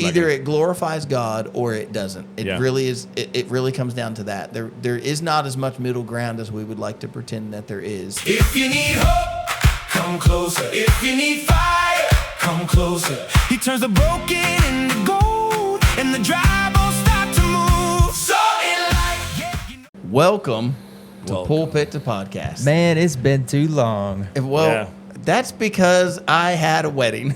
Either it glorifies God or it doesn't. It really is. It really comes down to that. There is not as much middle ground as we would like to pretend that there is. If you need hope, come closer. If you need fire, come closer. He turns the broken into gold, and the dry bones start to move. So in life, Welcome to Pulpit to Podcast. Man, it's been too long. Well, that's because I had a wedding.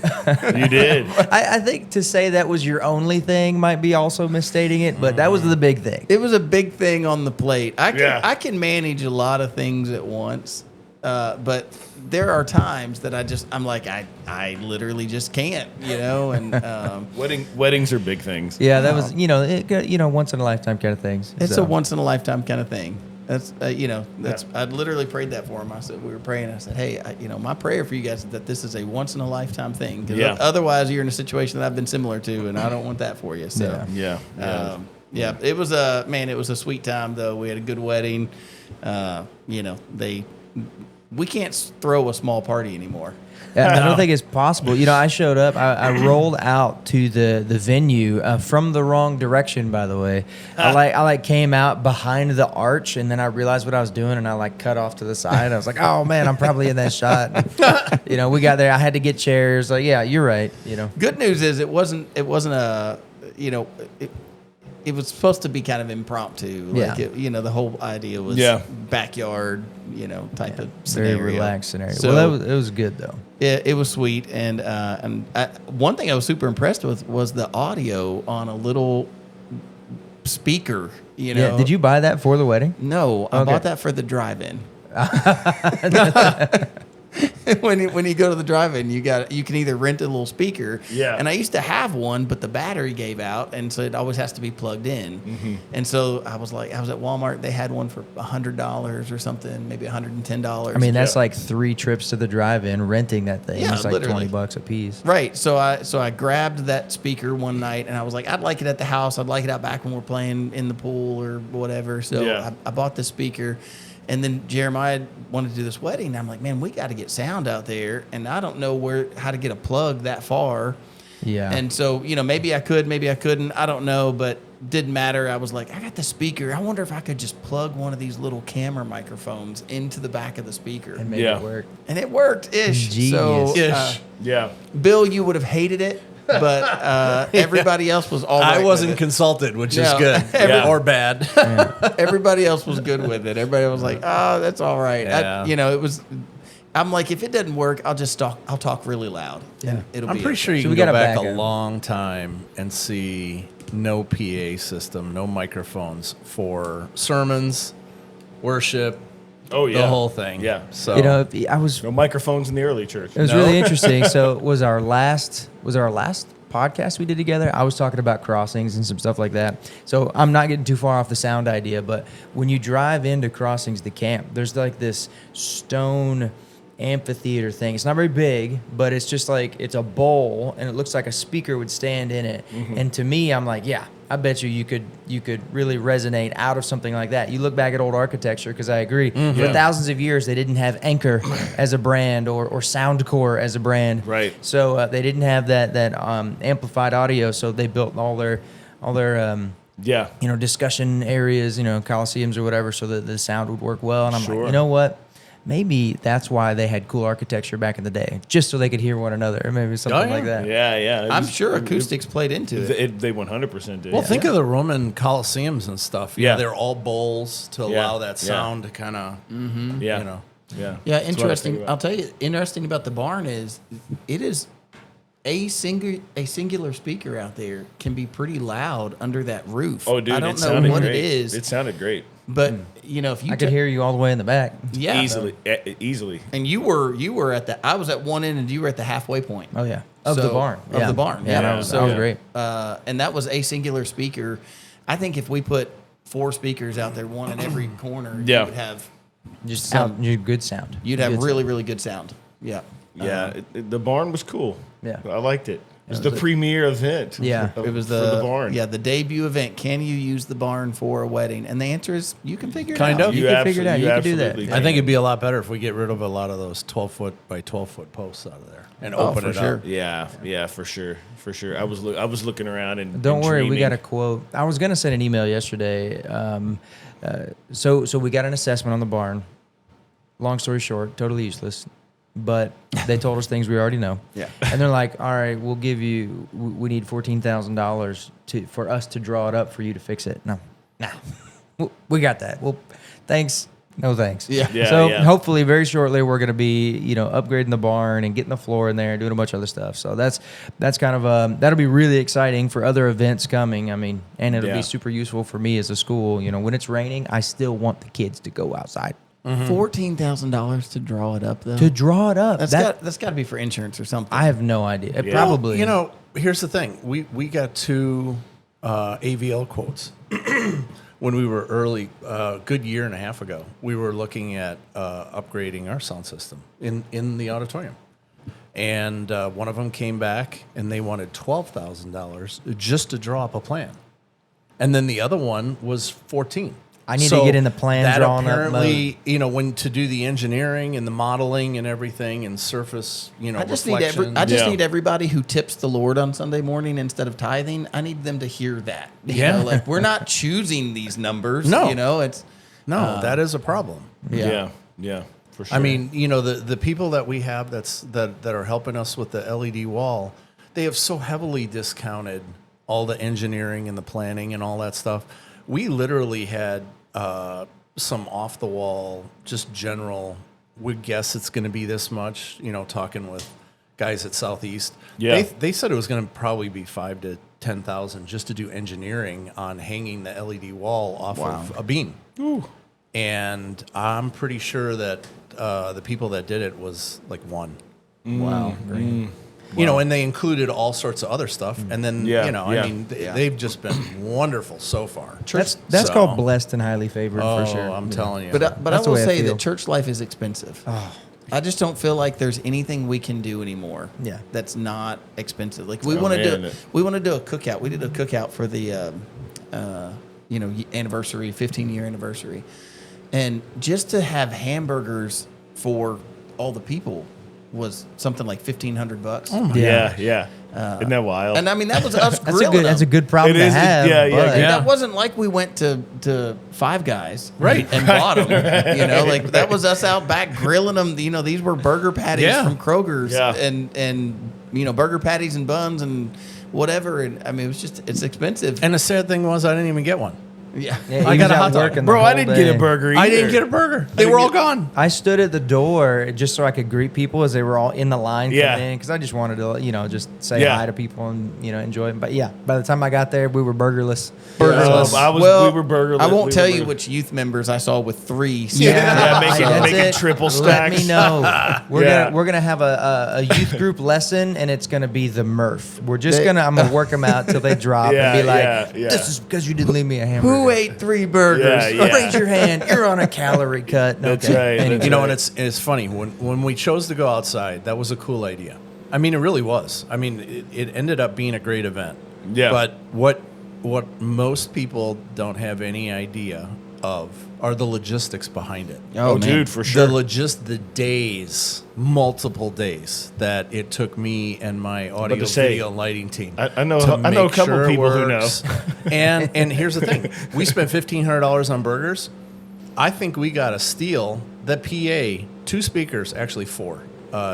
You did. I think to say that was your only thing might be also misstating it, but that was the big thing. It was a big thing on the plate. I can manage a lot of things at once, but there are times that I'm like, I literally just can't, and Weddings are big things. Yeah, that was, once in a lifetime kind of things. It's a once in a lifetime kind of thing. That's I literally prayed that for him. I said, we were praying. I said, hey, my prayer for you guys is that this is a once in a lifetime thing. Because otherwise you're in a situation that I've been similar to, and I don't want that for you. So it was a sweet time though. We had a good wedding. We can't throw a small party anymore. I don't think it's possible. I showed up. I rolled out to the venue from the wrong direction. By the way, I came out behind the arch, and then I realized what I was doing, and I cut off to the side. I was like, "Oh man, I'm probably in that shot." We got there. I had to get chairs. Yeah, you're right. Good news is it wasn't a It was supposed to be kind of impromptu. The whole idea was backyard, type of scenario. Very relaxed scenario. So, it was good though. It was sweet, and one thing I was super impressed with was the audio on a little speaker. Yeah. Did you buy that for the wedding? No, I bought that for the drive-in. When you go to the drive-in, you can either rent a little speaker. Yeah. And I used to have one, but the battery gave out, and so it always has to be plugged in. Mm-hmm. And so I was at Walmart. They had one for $100 or something, maybe $110. I mean, that's like 3 trips to the drive-in renting that thing. Yeah, it's like literally. $20 a piece. Right. So I grabbed that speaker one night, and I was like, I'd like it at the house. I'd like it out back when we're playing in the pool or whatever. So I bought the speaker. And then Jeremiah wanted to do this wedding. And I'm like, man, we got to get sound out there. And I don't know how to get a plug that far. Yeah. And so, maybe I could, maybe I couldn't. I don't know, but didn't matter. I was like, I got the speaker. I wonder if I could just plug one of these little camera microphones into the back of the speaker. And make it work. And it worked-ish. Genius. So, Bill, you would have hated it. But everybody else was all right. I wasn't consulted, which is good or bad. Everybody else was good with it. Everybody was like, "Oh, that's all right." Yeah. It was. I'm like, if it doesn't work, I'll talk really loud. Yeah. I'm pretty sure you can go back a long time and see no PA system, no microphones for sermons, worship. Oh yeah, the whole thing. Yeah. So I was no microphones in the early church. It was really interesting. So was our last podcast we did together. I was talking about crossings and some stuff like that. So I'm not getting too far off the sound idea, but when you drive into Crossings, the camp, there's like this stone amphitheater thing. It's not very big, but it's just like it's a bowl, and it looks like a speaker would stand in it. Mm-hmm. And to me, I'm like, yeah, I bet you could really resonate out of something like that. You look back at old architecture, because I agree. Mm-hmm. For thousands of years, they didn't have Anchor as a brand or Soundcore as a brand. Right. So they didn't have that amplified audio. So they built all their discussion areas, coliseums or whatever, so that the sound would work well. And I'm like, you know what? Maybe that's why they had cool architecture back in the day, just so they could hear one another, or maybe something like that. Yeah. I'm sure acoustics played into it. They 100% did. Well, think of the Roman Colosseums and stuff. Yeah. They're all bowls to allow that sound to kind of, Yeah, interesting. I'll tell you, interesting about the barn is it is a singular speaker out there can be pretty loud under that roof. Oh, dude, I don't know what it is. It sounded great. But if you I could hear you all the way in the back. Yeah, easily. And you were at the. I was at one end, and you were at the halfway point. Oh yeah, of the barn. Of the barn. Yeah, that was great. And that was a singular speaker. I think if we put 4 speakers out there, one in every corner, you would have just good sound. You'd have really, really good sound. Yeah. Yeah, the barn was cool. Yeah, I liked it. It was the premier event. Yeah. It was for the barn. Yeah, the debut event. Can you use the barn for a wedding? And the answer is you can figure it Kind out. of. You can figure it out. You can do that. absolutely I think it'd be a lot better if we get rid of a lot of those 12-foot by 12-foot posts out of there and open for it sure. up. Yeah, for sure. I was looking around and Don't and worry, we dreaming. got a quote. I was gonna send an email yesterday. So we got an assessment on the barn. Long story short, totally useless. But they told us things we already know. Yeah. And they're like, all right, we'll give you. We need $14,000 for us to draw it up for you to fix it. No, we got that. Well, thanks. No thanks. Yeah. So Yeah. hopefully, very shortly, we're going to be, upgrading the barn and getting the floor in there and doing a bunch of other stuff. So that's kind of that'll be really exciting for other events coming. I mean, and it'll Yeah. be super useful for me as a school. When it's raining, I still want the kids to go outside $14,000 to draw it up, though. to draw it up. That's got to be for insurance or something. I have no idea. It Yeah. probably. Here's the thing. We got 2 AVL quotes when we were early, a good year and a half ago. We were looking at upgrading our sound system in the auditorium. And one of them came back and they wanted $12,000 just to draw up a plan. And then the other one was 14. I need to get in the plan that drawing up apparently, when to do the engineering and the modeling and everything and surface, I just reflection. Yeah. need everybody who tips the Lord on Sunday morning instead of tithing. I need them to hear that. Yeah. Like we're not choosing these numbers. No. It's No, that is a problem. Yeah, for sure. I mean, the people that we have that are helping us with the LED wall, they have so heavily discounted all the engineering and the planning and all that stuff. We literally had some off the wall, just general. Would guess it's going to be this much. Talking with guys at Southeast, Yeah. they said it was going to probably be $5,000 to $10,000 just to do engineering on hanging the LED wall off of a beam. Ooh. And I'm pretty sure that the people that did it was like one. Wow. And they included all sorts of other stuff. And then, Yeah, I yeah. mean, they've just been wonderful so far. That's So- called blessed and highly favored Oh, for sure. I'm telling you. But I That's the will way I say feel. that church life is expensive. I just don't feel like there's anything we can do anymore. Yeah. That's not expensive. Like we Oh, want to man. we want to do a cookout. We did a cookout for the anniversary, 15-year anniversary, and just to have hamburgers for all the people was something like $1,500. Oh Yeah. Isn't that wild? And I mean that was us That's grilling that's a them. good problem It to is. have. Yeah. but- And that wasn't like we went to Five Guys, Right. and bought them. Like that was us out back grilling them. These were burger patties Yeah. from Kroger's, Yeah. and burger patties and buns and whatever. And I mean, it's expensive. And the sad thing was, I didn't even get one. yeah. Yeah, I he got was a out hot dog. working the Bro, I whole didn't get day. a burger either. I didn't get a burger. They were all gone. I stood at the door just so I could greet people as they were all in the line Yeah. coming in because I just wanted to, just say Yeah. hi to people and, enjoy it. But yeah, by the time I got there, we were burgerless. we were burgerless. I won't We tell were you burger- which youth members I saw with 3. Yeah, make That's it triple Let stacks. me know. We're Yeah. gonna have a youth group lesson, and it's gonna be the Murph. We're just I'm gonna work them out till they drop Yeah, and be like, yeah. "This is because you didn't leave me a hamburger." Who ate 3 burgers? Yeah. Raise your hand. You're on a calorie cut. That's Okay. right. Anyway. That's And it's funny when we chose to go outside. That was a cool idea. I mean, it really was. I mean, it ended up being a great event. Yeah. But what most people don't have any idea of are the logistics behind it. Oh, man. dude, for sure. The days, multiple days that it took me and my audio, to say, video, lighting team. I know to a make couple sure it people who know. works. and here's the thing: we spent $1,500 on burgers. I think we got a steal. The PA, 2 speakers, actually 4,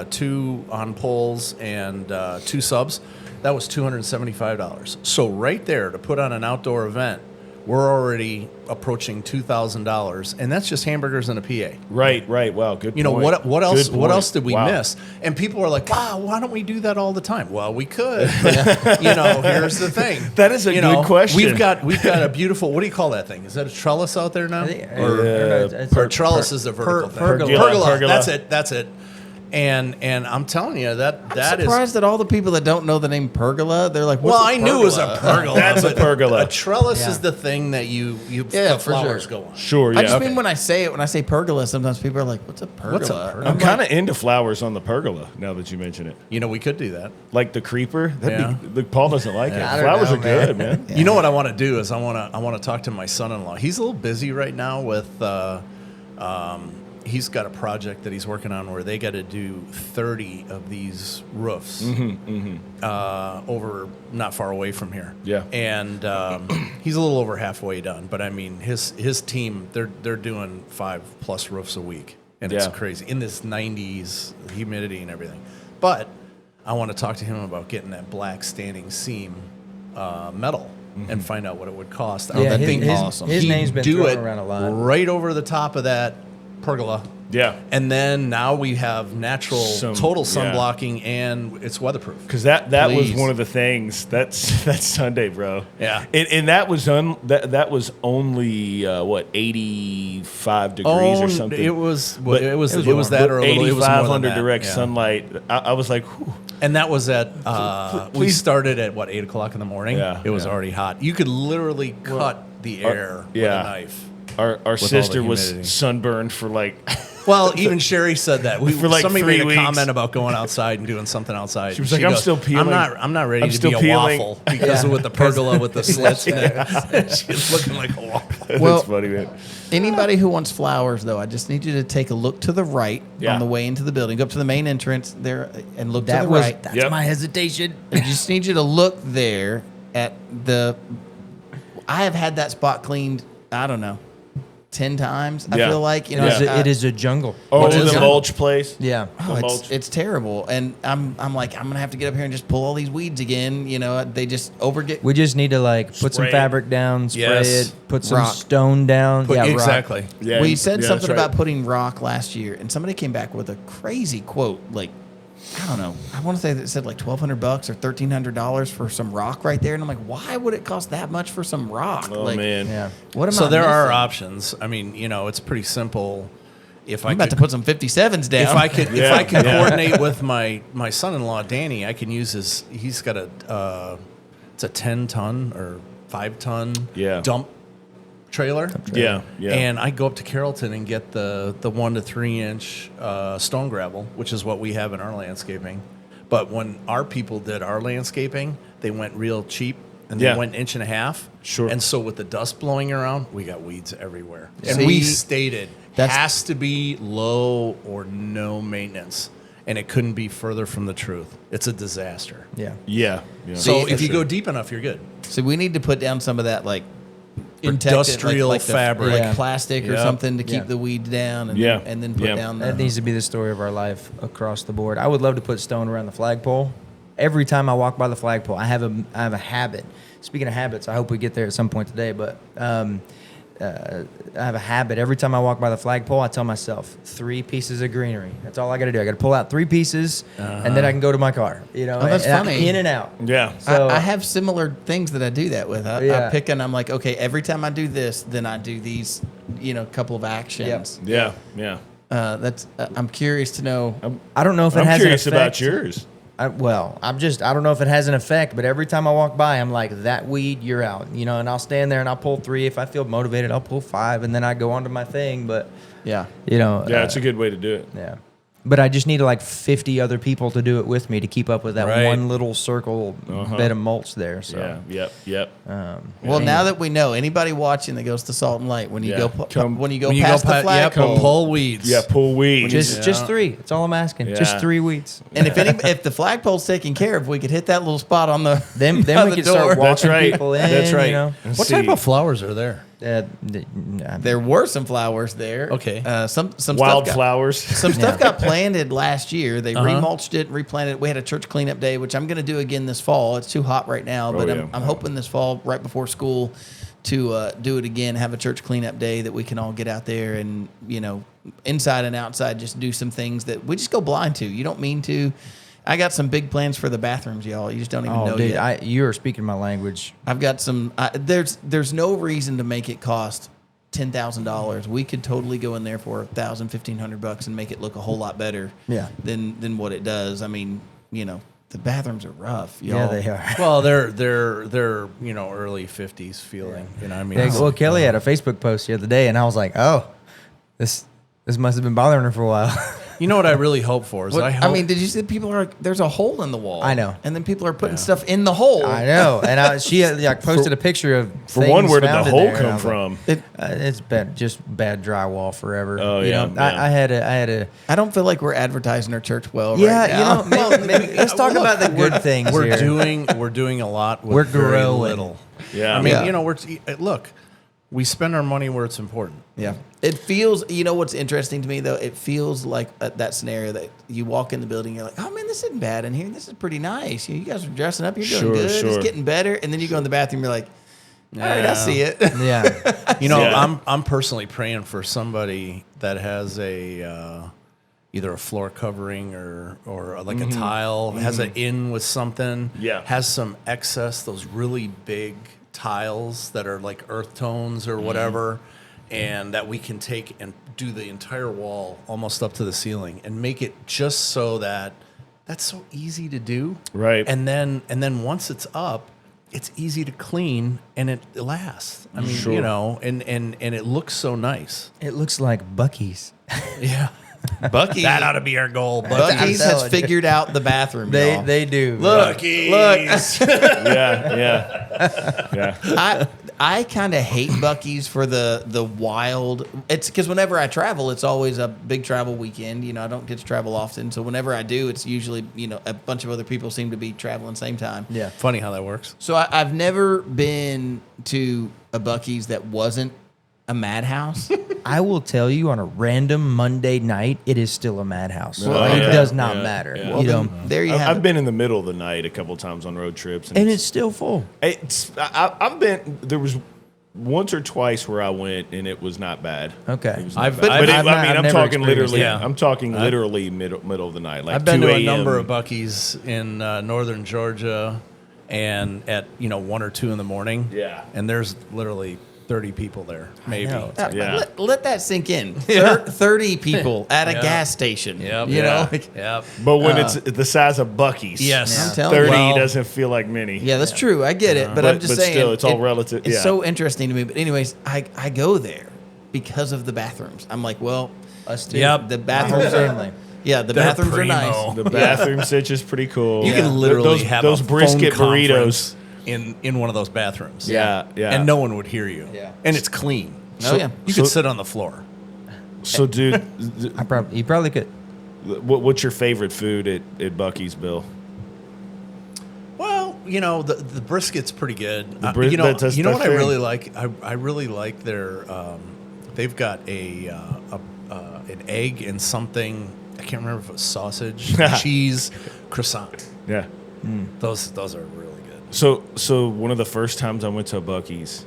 2 on poles and 2 subs. That was $275. So right there to put on an outdoor event, we're already approaching $2,000, and that's just hamburgers and a PA. Right. Wow, good. You know point. what else? Good What point. else did we Wow. miss? And people are like, "Wow, why don't we do that all the time?" Well, we could. But, here's the thing. That is a good question. We've got a beautiful. What do you call that thing? Is that a trellis out there now? I think- Or it's a trellis is a vertical thing. pergola. Pergola. That's it. And I'm telling you that I'm surprised that all the people that don't know the name pergola, they're like, well, what's I knew it was a pergola. That's a pergola. A trellis Yeah. is the thing that you Yeah, the for flowers sure. go on. Sure, yeah. I just mean when I say pergola, sometimes people are like, what's a pergola? What's a pergola? I'm kind of into flowers on the pergola now that you mention it. You know, we could do that. Like the creeper. Yeah. Look, Paul doesn't like I it. don't Flowers know, are man. good, man. You know what I want to do is I want to talk to my son-in-law. He's a little busy right now with he's got a project that he's working on where they got to do 30 of these roofs over not far away from here. Yeah. And he's a little over halfway done, but I mean his team they're doing 5+ roofs a week, and it's Yeah. crazy in this 90s humidity and everything. But I want to talk to him about getting that black standing seam metal. And find out what it would cost. Yeah, I his- think his- awesome. his he'd name's been do thrown it around a lot. right over the top of that pergola. Yeah. And then now we have natural total sun yeah. blocking, and it's weatherproof. Because that was Please. one of the things. That's Sunday, bro. Yeah. And that was that was only what 85 degrees or something. It was But it was warm. that or a little. It was more 85 than under that. direct Yeah. sunlight. I was like, whew. And that was at we Please. started at 8:00 in the morning. Yeah, It was yeah. already hot. You could literally cut the air with yeah. a knife. Our all sister the was humidity. sunburned for like Well, even Sherry said that. For like somebody 3 made a weeks. comment about going outside and doing something outside. She was like, "I'm still peeling. I'm not ready I'm to still be a peeling." waffle because with the pergola with the slits in it. She's looking like a waffle. Well- that's funny, man. Anybody who wants flowers, though, I just need you to take a look to the right Yeah. on the way into the building. Go up to the main entrance there and look to That the was right. that's Yep. my hesitation. I just need you to look there at the. I have had that spot cleaned, I don't know, 10 times. I Yeah. feel like, you know, It is a jungle. Oh, What is the it? mulch place. Yeah. Oh, The mulch. it's terrible, and I'm like I'm gonna have to get up here and just pull all these weeds again. You know, they just overget. We just need to like put some Spray it. fabric down, spray Yes. it, put some Rock. stone down. Put- yeah, rock. exactly. Yeah, We said yeah, something that's right. about putting rock last year, and somebody came back with a crazy quote. Like, I don't know. I want to say that it said like $1,200 or $1,300 for some rock right there, and I'm like, why would it cost that much for some rock? Oh like, man. Yeah. what am So I there are missing? options. I mean, you know, it's pretty simple. If I'm I about could, to put some 57s down. if I could, if Yeah, I could yeah. coordinate with my son-in-law Danny, I can use his. He's got it's a 10-ton or 5-ton Yeah. dump trailer. Yeah, yeah. And I go up to Carrollton and get the 1 to 3 inch stone gravel, which is what we have in our landscaping. But when our people did our landscaping, they went real cheap and Yeah. they went 1.5 inches. Sure. And so with the dust blowing around, we got weeds everywhere. And See, we stated that's- has to be low or no maintenance. And it couldn't be further from the truth. It's a disaster. Yeah. Yeah. Yeah. So See, if you sure. go deep enough, you're good. So we need to put down some of that like protected, Industrial the- fabric. like Yeah. plastic or Yeah. something to keep Yeah. the weeds down, and Yeah. and then put Yeah. down the. That needs to be the story of our life across the board. I would love to put stone around the flagpole. Every time I walk by the flagpole, I have a habit. Speaking of habits, I hope we get there at some point today. But I have a habit. Every time I walk by the flagpole, I tell myself 3 pieces of greenery. That's all I got to do. I got to pull out 3 pieces, and then I can go to my car. You know, Oh, that's and I'm funny. in and out. Yeah. So I have similar things that I do that with. I Yeah. pick and I'm like, okay, every time I do this, then I do these, couple of actions. Yeah. Yeah. That's. I'm curious to know. I don't know if it I'm has curious an about effect. yours. I don't know if it has an effect, but every time I walk by, I'm like, that weed, you're out, and I'll stand there and I'll pull 3. If I feel motivated, I'll pull 5, and then I go on to my thing. But, Yeah. Yeah, it's a good way to do it. yeah. But I just need like 50 other people to do it with me to keep up with that Right. one little circle bed of mulch there. So, Yeah. Yep. Well, now that we know, anybody watching that goes to Salt and Light, when you Yeah. go Come- when you go When you past go the yeah, flagpole, pull weeds. Yeah. Pull weeds. just 3. That's all I'm asking. Yeah. Just 3 weeds. and if the flagpole's taken care of, we could hit that little spot on the Then on we the can door. start walking That's right. people in. That's right. What Let's type see. of flowers are there? There were some flowers there. Okay. Some Wildflowers. Some stuff got planted last year. They Uh-huh. remulched it, replanted it. We had a church cleanup day, which I'm going to do again this fall. It's too hot right now, but yeah. I'm hoping this fall, right before school, to do it again. Have a church cleanup day that we can all get out there and inside and outside, just do some things that we just go blind to. You don't mean to. I got some big plans for the bathrooms, y'all. You just don't even know dude, yet. you are speaking my language. I've got some. There's no reason to make it cost $10,000, we could totally go in there for $1,000, $1,500 and make it look a whole lot better than what it does. I mean, the bathrooms are rough, y'all. Yeah, they are. Well, they're early 50s feeling. I mean, Well, Kelly had a Facebook post the other day, and I was like, oh, this must have been bothering her for a while. You know what I really hope for is I mean, did you see people are there's a hole in the wall? I know. And then people are putting stuff in the hole. I know. And she had, posted a picture of For one, where did found the in hole there, and I come was from? like, it's bad, just bad drywall forever. Oh, yeah. I had a. I don't feel like we're advertising our church well Yeah, right now. maybe let's talk about the good things. we're here. doing a lot with We're very growing. little. Yeah. I mean, Yeah. look, we spend our money where it's important. Yeah. It feels, what's interesting to me, though? It feels like that scenario that you walk in the building, you're like, oh, man, this isn't bad in here. This is pretty nice. You guys are dressing up. You're doing good. Sure. It's getting better. And then you go in the bathroom, you're like, all right, I see it. Yeah. Yeah. I'm personally praying for somebody that has a either a floor covering or like a tile, has an in with something, has some excess, those really big tiles that are like earth tones or whatever, and that we can take and do the entire wall almost up to the ceiling and make it just so that that's so easy to do. Right. And then once it's up, it's easy to clean and it lasts. I mean, and it looks so nice. It looks like Buc-ee's. Yeah. Buc-ee. That ought to be our goal. Buc-ee's I'm has telling you. figured out the bathroom, y'all. They do. Look. Yeah. I kind of hate Buc-ee's for the wild. It's because whenever I travel, it's always a big travel weekend. I don't get to travel often, so whenever I do, it's usually a bunch of other people seem to be traveling same time. Yeah. Funny how that works. So I've never been to a Buc-ee's that wasn't a madhouse. I will tell you, on a random Monday night, it is still a madhouse. Well, it yeah, does not yeah, matter. yeah. Well, there you have I've it. been in the middle of the night a couple times on road trips, and it's still full. I've been. There was once or twice where I went and it was not bad. Okay. It was not I've- bad. I've- I'm never talking experienced literally. it. I'm talking literally middle of the night. Like I've been 2 to a a.m. number of Buc-ee's in northern Georgia, and at 1 or 2 in the morning. Yeah. And there's literally 30 people there, maybe. know. Yeah. Let that sink in. Yeah. 30 people at a Yeah. gas station. Yep. You know? Yep. But when it's the size of Buc-ee's, Yes. I'm telling 30 you. doesn't feel like many. Yeah, that's true. I get it. But I'm just saying. still, it's all relative. It's Yeah. so interesting to me. But anyways, I go there because of the bathrooms. I'm like, well, Us too. Yep. the bathrooms are family. Yeah, the They're bathrooms are primo. nice. The bathroom sitch is pretty cool. You can literally have those a brisket phone burritos. conference in one of those bathrooms. Yeah, yeah. And no one would hear you. Yeah. And it's clean. Oh, yeah. You could sit on the floor. So, dude, You probably could. what's your favorite food at Buc-ee's, Bill? Well, the brisket's pretty good. that's what I fair. really like? I really like their. They've got an egg and something. I can't remember if it was sausage, cheese, croissant. Yeah. Those are really good. So one of the first times I went to a Buc-ee's,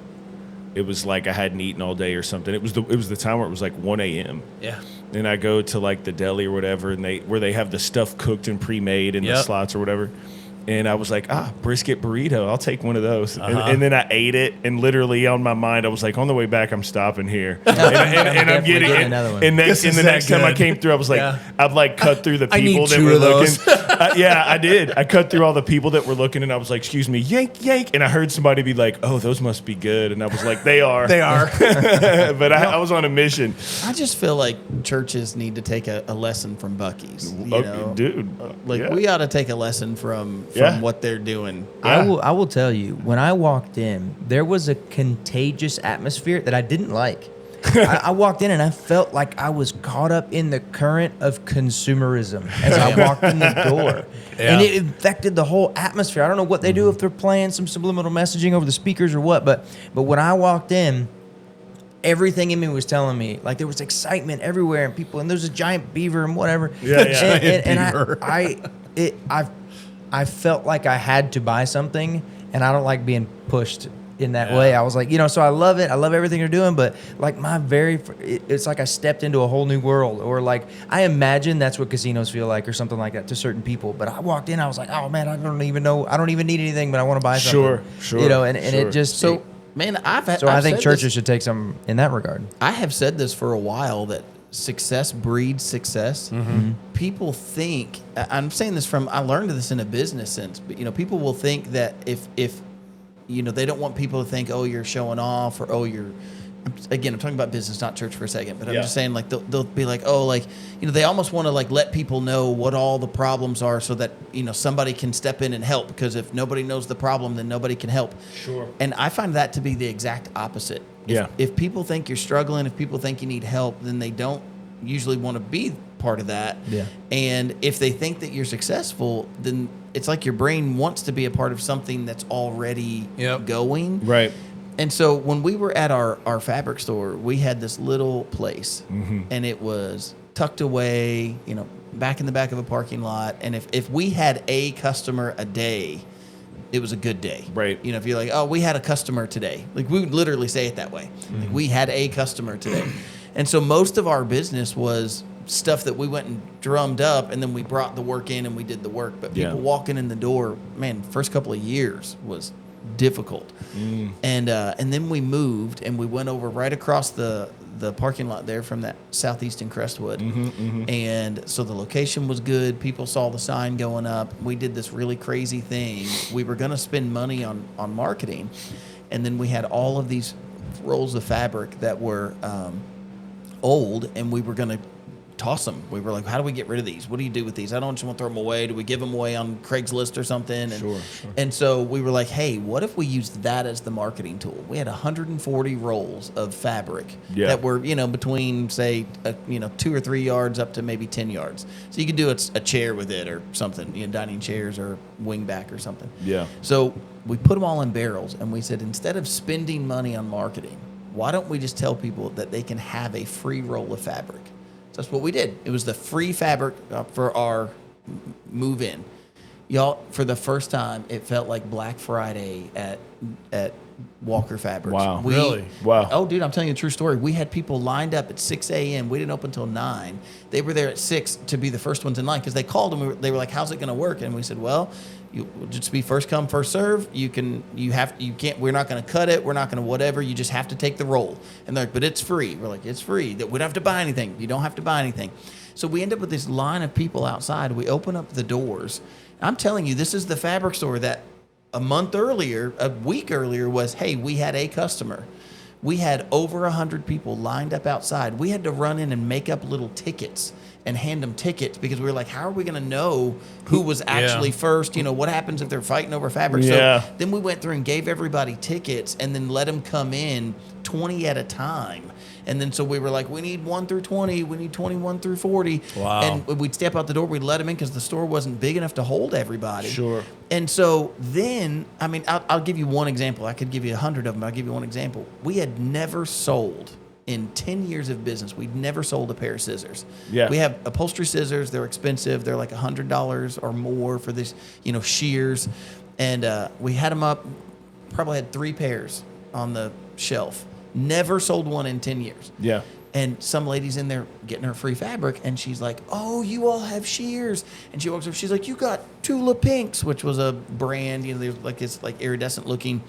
it was like I hadn't eaten all day or something. It was the time where it was like 1 a.m. Yeah. And I go to like the deli or whatever, and where they have the stuff cooked and pre-made in the Yep. slots or whatever. And I was like, brisket burrito. I'll take one of those. And then I ate it, and literally on my mind, I was like, on the way back, I'm stopping here. and I'm definitely getting getting it. another one. And This the is next that time I good. came through, I was like, Yeah. I'd like cut through the I need people that 2 were of looking. those. Yeah, I did. I cut through all the people that were looking, and I was like, excuse me, yank, yank. And I heard somebody be like, oh, those must be good. And I was like, they are. They are. But I was on a mission. I just feel like churches need to take a lesson from Buc-ee's. Dude. Like we ought to take a lesson from Yeah. what they're doing. I will tell you, when I walked in, there was a contagious atmosphere that I didn't like. I walked in and I felt like I was caught up in the current of consumerism as I walked in the door. Yeah. And it infected the whole atmosphere. I don't know what they do, if they're playing some subliminal messaging over the speakers or what, but when I walked in, everything in me was telling me, like, there was excitement everywhere and people, and there's a giant beaver and whatever. Yeah, yeah. And I felt like I had to buy something, and I don't like being pushed in that way. I was like, so I love it. I love everything you're doing, but like it's like I stepped into a whole new world, or like I imagine that's what casinos feel like, or something like that to certain people. But I walked in, I was like, oh man, I don't even need anything, but I want to buy something. Sure. And Sure. it just So Man, I think said churches this, should take some in that regard. I have said this for a while that success breeds success. People think, I'm saying this from, I learned this in a business sense, but people will think that if they don't want people to think, oh, you're showing off, or oh, I'm talking about business, not church for a second, but I'm just saying, like, they'll be like, oh, like, they almost want to, like, let people know what all the problems are so that, somebody can step in and help, because if nobody knows the problem, then nobody can help. Sure. And I find that to be the exact opposite. If people think you're struggling, if people think you need help, then they don't usually want to be part of that. Yeah. And if they think that you're successful, then it's like your brain wants to be a part of something that's already going. Right. And so when we were at our fabric store, we had this little place, and it was tucked away, back in the back of a parking lot. And if we had a customer a day, it was a good day. Right. If you're like, oh, we had a customer today. Like, we would literally say it that way. Like, we had a customer today. And so most of our business was stuff that we went and drummed up, and then we brought the work in and we did the work. But people walking in the door, man, first couple of years was difficult. And then we moved, and we went over right across the parking lot there from that southeastern Crestwood. And so the location was good. People saw the sign going up. We did this really crazy thing. We were going to spend money on marketing, and then we had all of these rolls of fabric that were old, and we were going to toss them. We were like, how do we get rid of these? What do you do with these? I don't just want to throw them away. Do we give them away on Craigslist or something? And, Sure. And so we were like, hey, what if we used that as the marketing tool? We had 140 rolls of fabric that were, between, say, 2 or 3 yards up to maybe 10 yards. So you could do a chair with it or something, dining chairs or wing back or something. Yeah. So we put them all in barrels, and we said, instead of spending money on marketing, why don't we just tell people that they can have a free roll of fabric? So that's what we did. It was the free fabric for our move in. Y'all, for the first time, it felt like Black Friday at Walker Fabrics. Wow. Really? Wow. Oh, dude, I'm telling you a true story. We had people lined up at 6 a.m. We didn't open until 9. They were there at 6 to be the first ones in line, because they called and they were like, how's it going to work? And we said, well, you just be first come, first serve. You can't, we're not going to cut it. We're not going to whatever. You just have to take the roll. And they're like, but it's free. We're like, it's free. We don't have to buy anything. You don't have to buy anything. So we end up with this line of people outside. We open up the doors. I'm telling you, this is the fabric store that a week earlier was, hey, we had a customer. We had over 100 people lined up outside. We had to run in and make up little tickets and hand them tickets, because we were like, how are we going to know who was actually first? What happens if they're fighting over fabric? Yeah. So then we went through and gave everybody tickets, and then let them come in 20 at a time. And then so we were like, we need 1 through 20. We need 21 through 40. Wow. And we'd step out the door. We'd let them in because the store wasn't big enough to hold everybody. Sure. And so then, I mean, I'll give you one example. I could give you 100 of them. I'll give you one example. We had never sold, in 10 years of business, we'd never sold a pair of scissors. Yeah. We have upholstery scissors. They're expensive. They're like $100 or more for this, shears. And we had them up, probably had 3 pairs on the shelf. Never sold one in 10 years. Yeah. And some lady's in there getting her free fabric, and she's like, oh, you all have shears. And she walks up, she's like, you got Tula Pinks, which was a brand, there's like this like iridescent looking.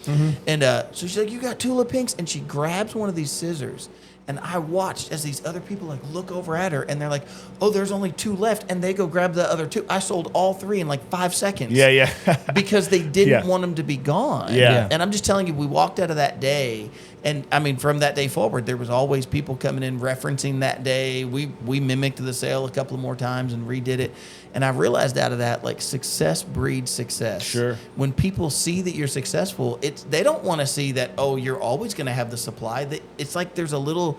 And so she's like, you got Tula Pinks. And she grabs one of these scissors. And I watched as these other people like look over at her, and they're like, oh, there's only 2 left. And they go grab the other 2. I sold all 3 in like 5 seconds. Yeah. Because they didn't want them to be gone. Yeah. And I'm just telling you, we walked out of that day, and I mean, from that day forward, there was always people coming in referencing that day. We mimicked the sale a couple of more times and redid it. And I realized out of that, like, success breeds success. Sure. When people see that you're successful, they don't want to see that, oh, you're always going to have the supply. It's like there's a little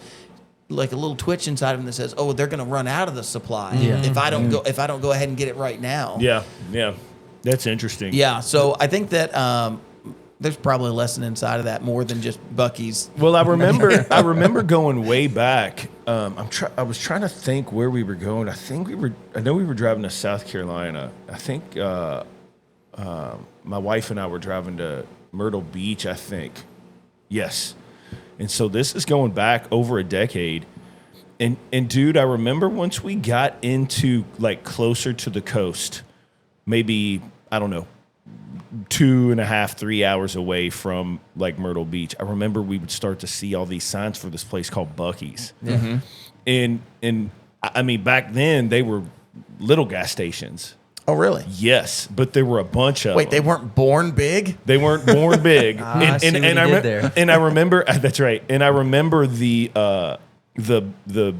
twitch inside of them that says, oh, they're going to run out of the supply if I don't go ahead and get it right now. Yeah. That's interesting. Yeah. So I think that there's probably a lesson inside of that more than just Buc-ee's. Well, I remember going way back. I was trying to think where we were going. I know we were driving to South Carolina. I think my wife and I were driving to Myrtle Beach, I think. Yes. And so this is going back over a decade. And dude, I remember once we got into like closer to the coast, maybe, I don't know, 2.5, 3 hours away from like Myrtle Beach, I remember we would start to see all these signs for this place called Buc-ee's. Mm-hmm. And I mean, back then they were little gas stations. Oh, really? Yes, but there were a bunch of Wait, they them. weren't born big? They weren't born big. I see what he did there. And I remember that's right. And I remember the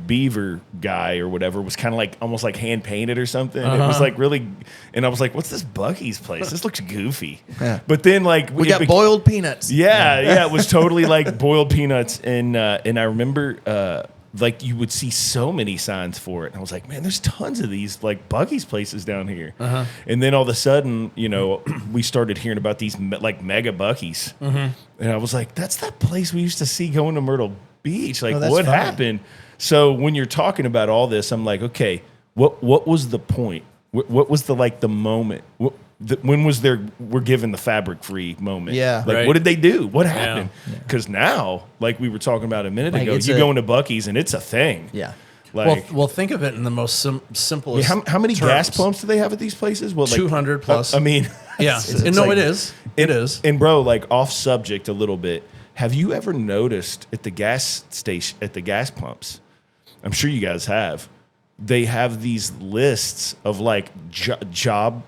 beaver guy or whatever was kind of like almost like hand painted or something. It was like really, and I was like, "What's this Buc-ee's place? This looks goofy." Yeah. But then like We got boiled peanuts. Yeah, it was totally like boiled peanuts, and I remember like you would see so many signs for it, and I was like, man, there's tons of these like Buc-ee's places down here. And then all of a sudden, you know, we started hearing about these like mega Buc-ee's, and I was like, that's that place we used to see going to Myrtle Beach. Like, that's what funny. happened? So when you're talking about all this, I'm like, okay, what was the point? What was the moment? When was we're given the fabric free moment? Yeah. Like, Right. what did they do? What happened? Because now, like we were talking about a minute Like, ago, it's you a- go into Buc-ee's and it's a thing. Yeah. Like, Well, think of it in the most simplest. how many gas terms. pumps do they have at these places? Well, like, 200 plus. I mean, Yeah, it's and no, like- it is. It is. And bro, like off subject a little bit. Have you ever noticed at the gas station, at the gas pumps? I'm sure you guys have. They have these lists of like job,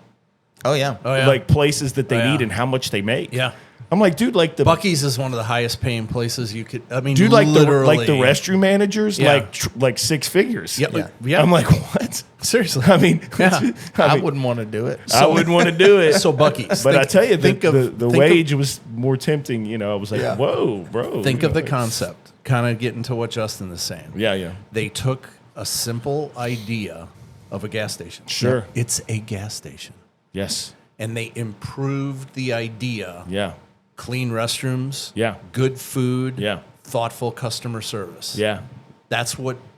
Oh, yeah. Oh yeah. like places that they Oh, yeah. need and how much they make. Yeah. I'm like, dude, like the Buc-ee's is one of the highest paying places you could. I mean, dude, like literally, the restroom managers, Yeah. like six figures. Yeah, yeah. I'm like, what? Seriously. I mean, Yeah. I mean, wouldn't want to do it. I wouldn't want to do it. So Buc-ee's. But I tell you, think the of wage was more tempting. You know, I was like, Yeah. whoa, bro. Think you of the know, concept. Kind of getting to what Justin is saying. Yeah. They took a simple idea of a gas station. Sure. It's a gas station. Yes. And they improved the idea. Yeah. Clean restrooms. Yeah. Good food. Yeah. Thoughtful customer service. Yeah. That's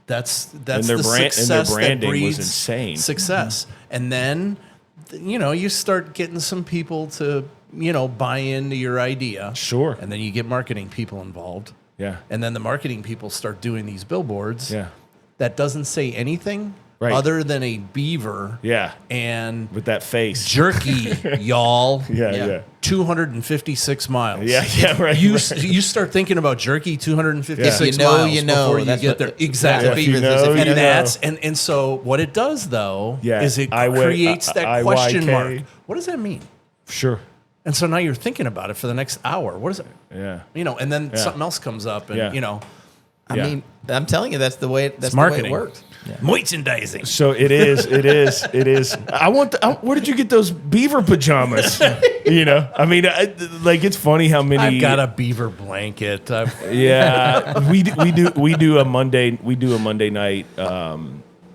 that's their the success that branding was breeds insane. success. And then, you start getting some people to, buy into your idea. Sure. And then you get marketing people involved. Yeah. And then the marketing people start doing these billboards. Yeah. That doesn't say anything Right. other than a beaver. Yeah. And With that face. jerky, y'all. Yeah. 256 miles. Yeah. Right. You right. you start thinking about jerky 256 If you know, miles you know. before you That's get what there. the- Exactly. that's what If you Beavers know, is. If you you And know. that's and so what it does though Yeah. is it creates that question mark. What does that mean? Sure. And so now you're thinking about it for the next hour. What is it? Yeah. And then something else comes up, and Yeah. I Yeah. mean, I'm telling you, that's the way it marketing. works. Merchandising. So it is. I want. Where did you get those beaver pajamas? I mean, like it's funny how many. I've got a beaver blanket. Yeah, we do a Monday night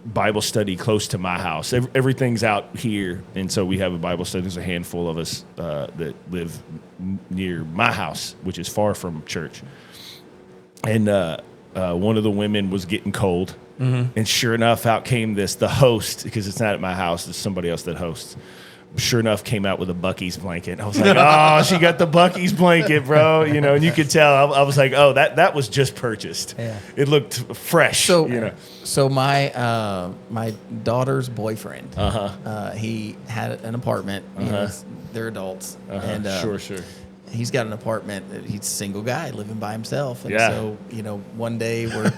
Bible study close to my house. Everything's out here, and so we have a Bible study. There's a handful of us that live near my house, which is far from church. And one of the women was getting cold, and sure enough, out came the host, because it's not at my house, it's somebody else that hosts. Sure enough, came out with a Buc-ee's blanket. I was like, oh, she got the Buc-ee's blanket, bro. And you could tell. I was like, oh, that was just purchased. Yeah. It looked fresh. So my daughter's boyfriend, he had an apartment. They're adults, and Sure. he's got an apartment. He's a single guy living by himself, and Yeah. so one day we're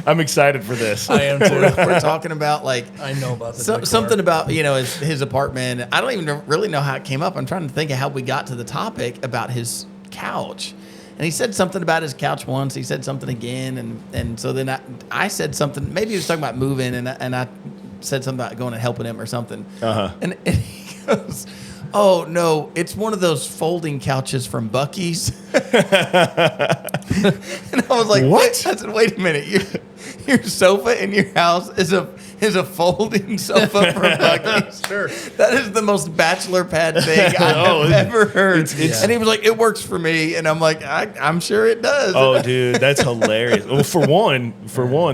I'm excited for this. I am too. we're talking about like I know about the something about his apartment. I don't even really know how it came up. I'm trying to think of how we got to the topic about his couch. And he said something about his couch once. He said something again, and so then I said something. Maybe he was talking about moving, and I said something about going and helping him or something. And he goes, "Oh no, it's one of those folding couches from Buc-ee's." And I was like, "What?" I said, "Wait a minute, your sofa in your house is a folding sofa from Buc-ee's." Sure. That is the most bachelor pad thing I've ever heard. it's- And he was like, "It works for me," and I'm like, "I'm sure it does." Oh, dude, that's hilarious. Well, for one,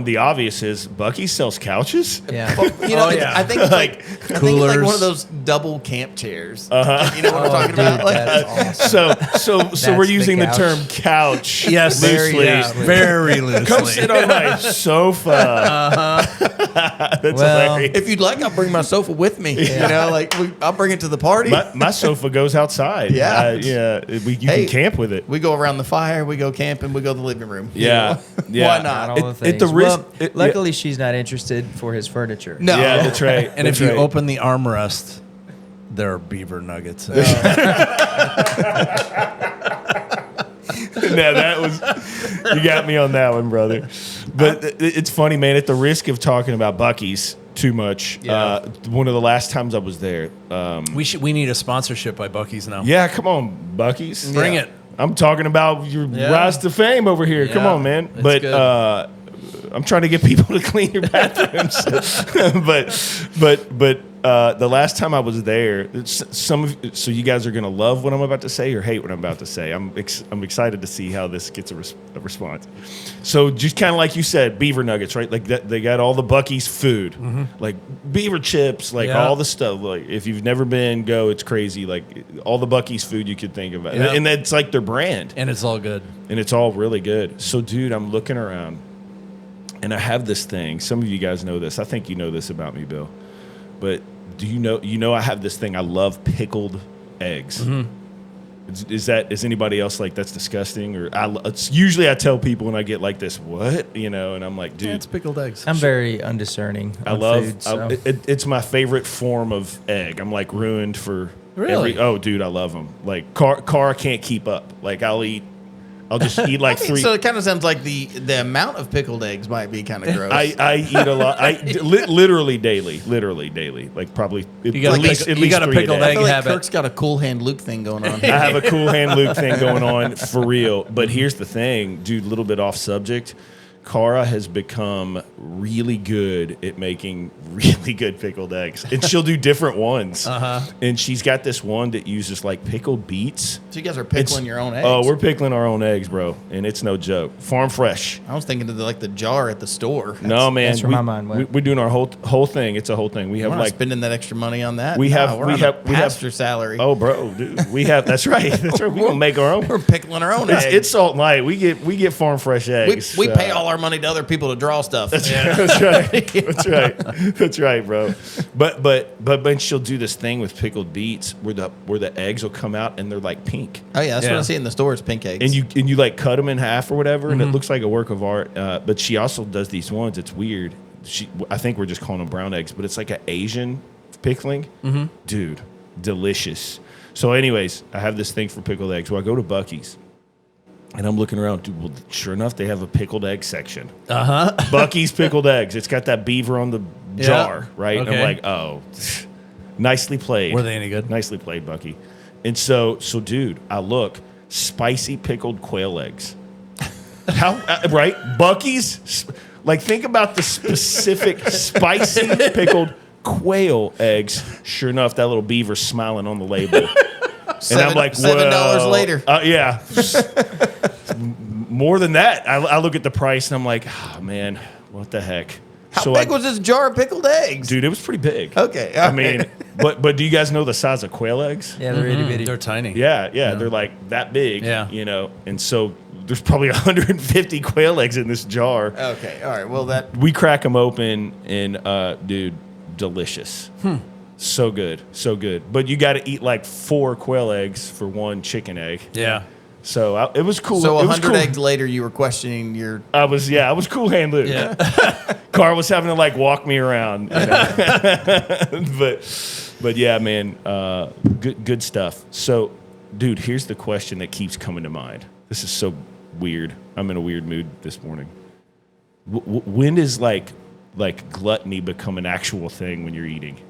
the obvious is Buc-ee sells couches. Yeah. I think it's like one Coolers. of those double camp chairs. You know what I'm talking about? Like, That's awesome. So we're the using the couch. term couch. Yes, loosely. very loosely. Come sit on my sofa. That's Well, hilarious. If you'd like, I'll bring my sofa with me. You know, like I'll bring it to the party. My sofa goes outside. Yeah. You can camp with it. We go around the fire. We go camping. We go to the living room. You Yeah. know? Yeah. Why Not not? all the At things. the risk- Well, luckily, she's not interested for his furniture. No. Yeah, that's right. And That's if you right. open the armrest, there are beaver nuggets. No, that was you got me on that one, brother. But it's funny, man. At the risk of talking about Buc-ee's too much, one of the last times I was there, We need a sponsorship by Buc-ee's now. yeah, come on, Buc-ee's, Bring it. I'm talking about your Yeah. rise to fame over here. Come Yeah, on, man. it's But good. I'm trying to get people to clean your bathrooms. but the last time I was there, so you guys are gonna love what I'm about to say or hate what I'm about to say. I'm excited to see how this gets a response. So just kind of like you said, beaver nuggets, right? Like that, they got all the Buc-ee's food, like beaver chips, like Yeah. all the stuff. Like if you've never been, go. It's crazy. Like all the Buc-ee's food you could think of, Yeah. and that's like their brand, And it's all good. and it's all really good. So, dude, I'm looking around, and I have this thing. Some of you guys know this. I think you know this about me, Bill. But do you know? You know, I have this thing. I love pickled eggs. Is anybody else like that's disgusting? Or it's usually I tell people when I get like this, what, and I'm like, dude, It's pickled eggs. I'm very undiscerning. I on love. food, so. It's my favorite form of egg. I'm like ruined for Really? Oh, dude, I love them. Like Cara can't keep up. Like I'll just eat like three. So it kind of sounds like the amount of pickled eggs might be kind of gross. I eat a lot. Literally daily. Like probably You got at least you 3 got a a pickled day. I egg feel like habit. Kirk's got a cool hand Luke thing going on. I have a cool hand Luke thing going on for real. But here's the thing, dude, a little bit off subject. Cara has become really good at making really good pickled eggs. And she'll do different ones. And she's got this one that uses like pickled beets. So you guys are pickling your own eggs. Oh, we're pickling our own eggs, bro. And it's no joke. Farm fresh. I was thinking of the jar at the store. No, man. that's where my mind went. We're doing our whole thing. It's a whole thing. We have We're not like spending that extra money on that. We have- we're we on have- a we have- pastor salary. oh, bro, dude. We have that's right. That's right. We're gonna make our own. We're pickling our own eggs. It's salt and light. We get farm fresh eggs. we pay all our money to other people to draw stuff. That's right. That's right. That's right, bro. But she'll do this thing with pickled beets where the eggs will come out and they're like pink. Oh yeah, that's what Yeah. I see in the stores, pink eggs. And you like cut them in half or whatever, and it looks like a work of art. But she also does these ones. It's weird. I think we're just calling them brown eggs, but it's like an Asian pickling. Dude, delicious. So, anyways, I have this thing for pickled eggs. Well, I go to Buc-ee's, and I'm looking around. Dude, well, sure enough, they have a pickled egg section. Buc-ee's pickled eggs. It's got that beaver on the jar, right? And I'm Okay. like, oh, nicely played. Were they any good? Nicely played, Buc-ee. And so, dude, I look, spicy pickled quail eggs. How right? Buc-ee's, like think about the specific spicy pickled quail eggs. Sure enough, that little beaver's smiling on the label. And I'm like, $7 well, later. Yeah. More than that. I look at the price and I'm like, oh, man, what the heck? How big was this jar of pickled eggs? Dude, it was pretty big. Okay, I all mean, right. but do you guys know the size of quail eggs? Yeah, they're itty bitty. They're tiny. Yeah, they're like that big. Yeah. And so there's probably 150 quail eggs in this jar. Okay, all right. Well, that We crack them open and, dude, delicious. So good, so good. But you got to eat like 4 quail eggs for 1 chicken egg. Yeah. So it was cool. so It was 100 cool. eggs later, you were questioning your. I was cool hand Luke. Yeah. Carl was having to like walk me around. But yeah, man, good stuff. So, dude, here's the question that keeps coming to mind. This is so weird. I'm in a weird mood this morning. When does like gluttony become an actual thing when you're eating?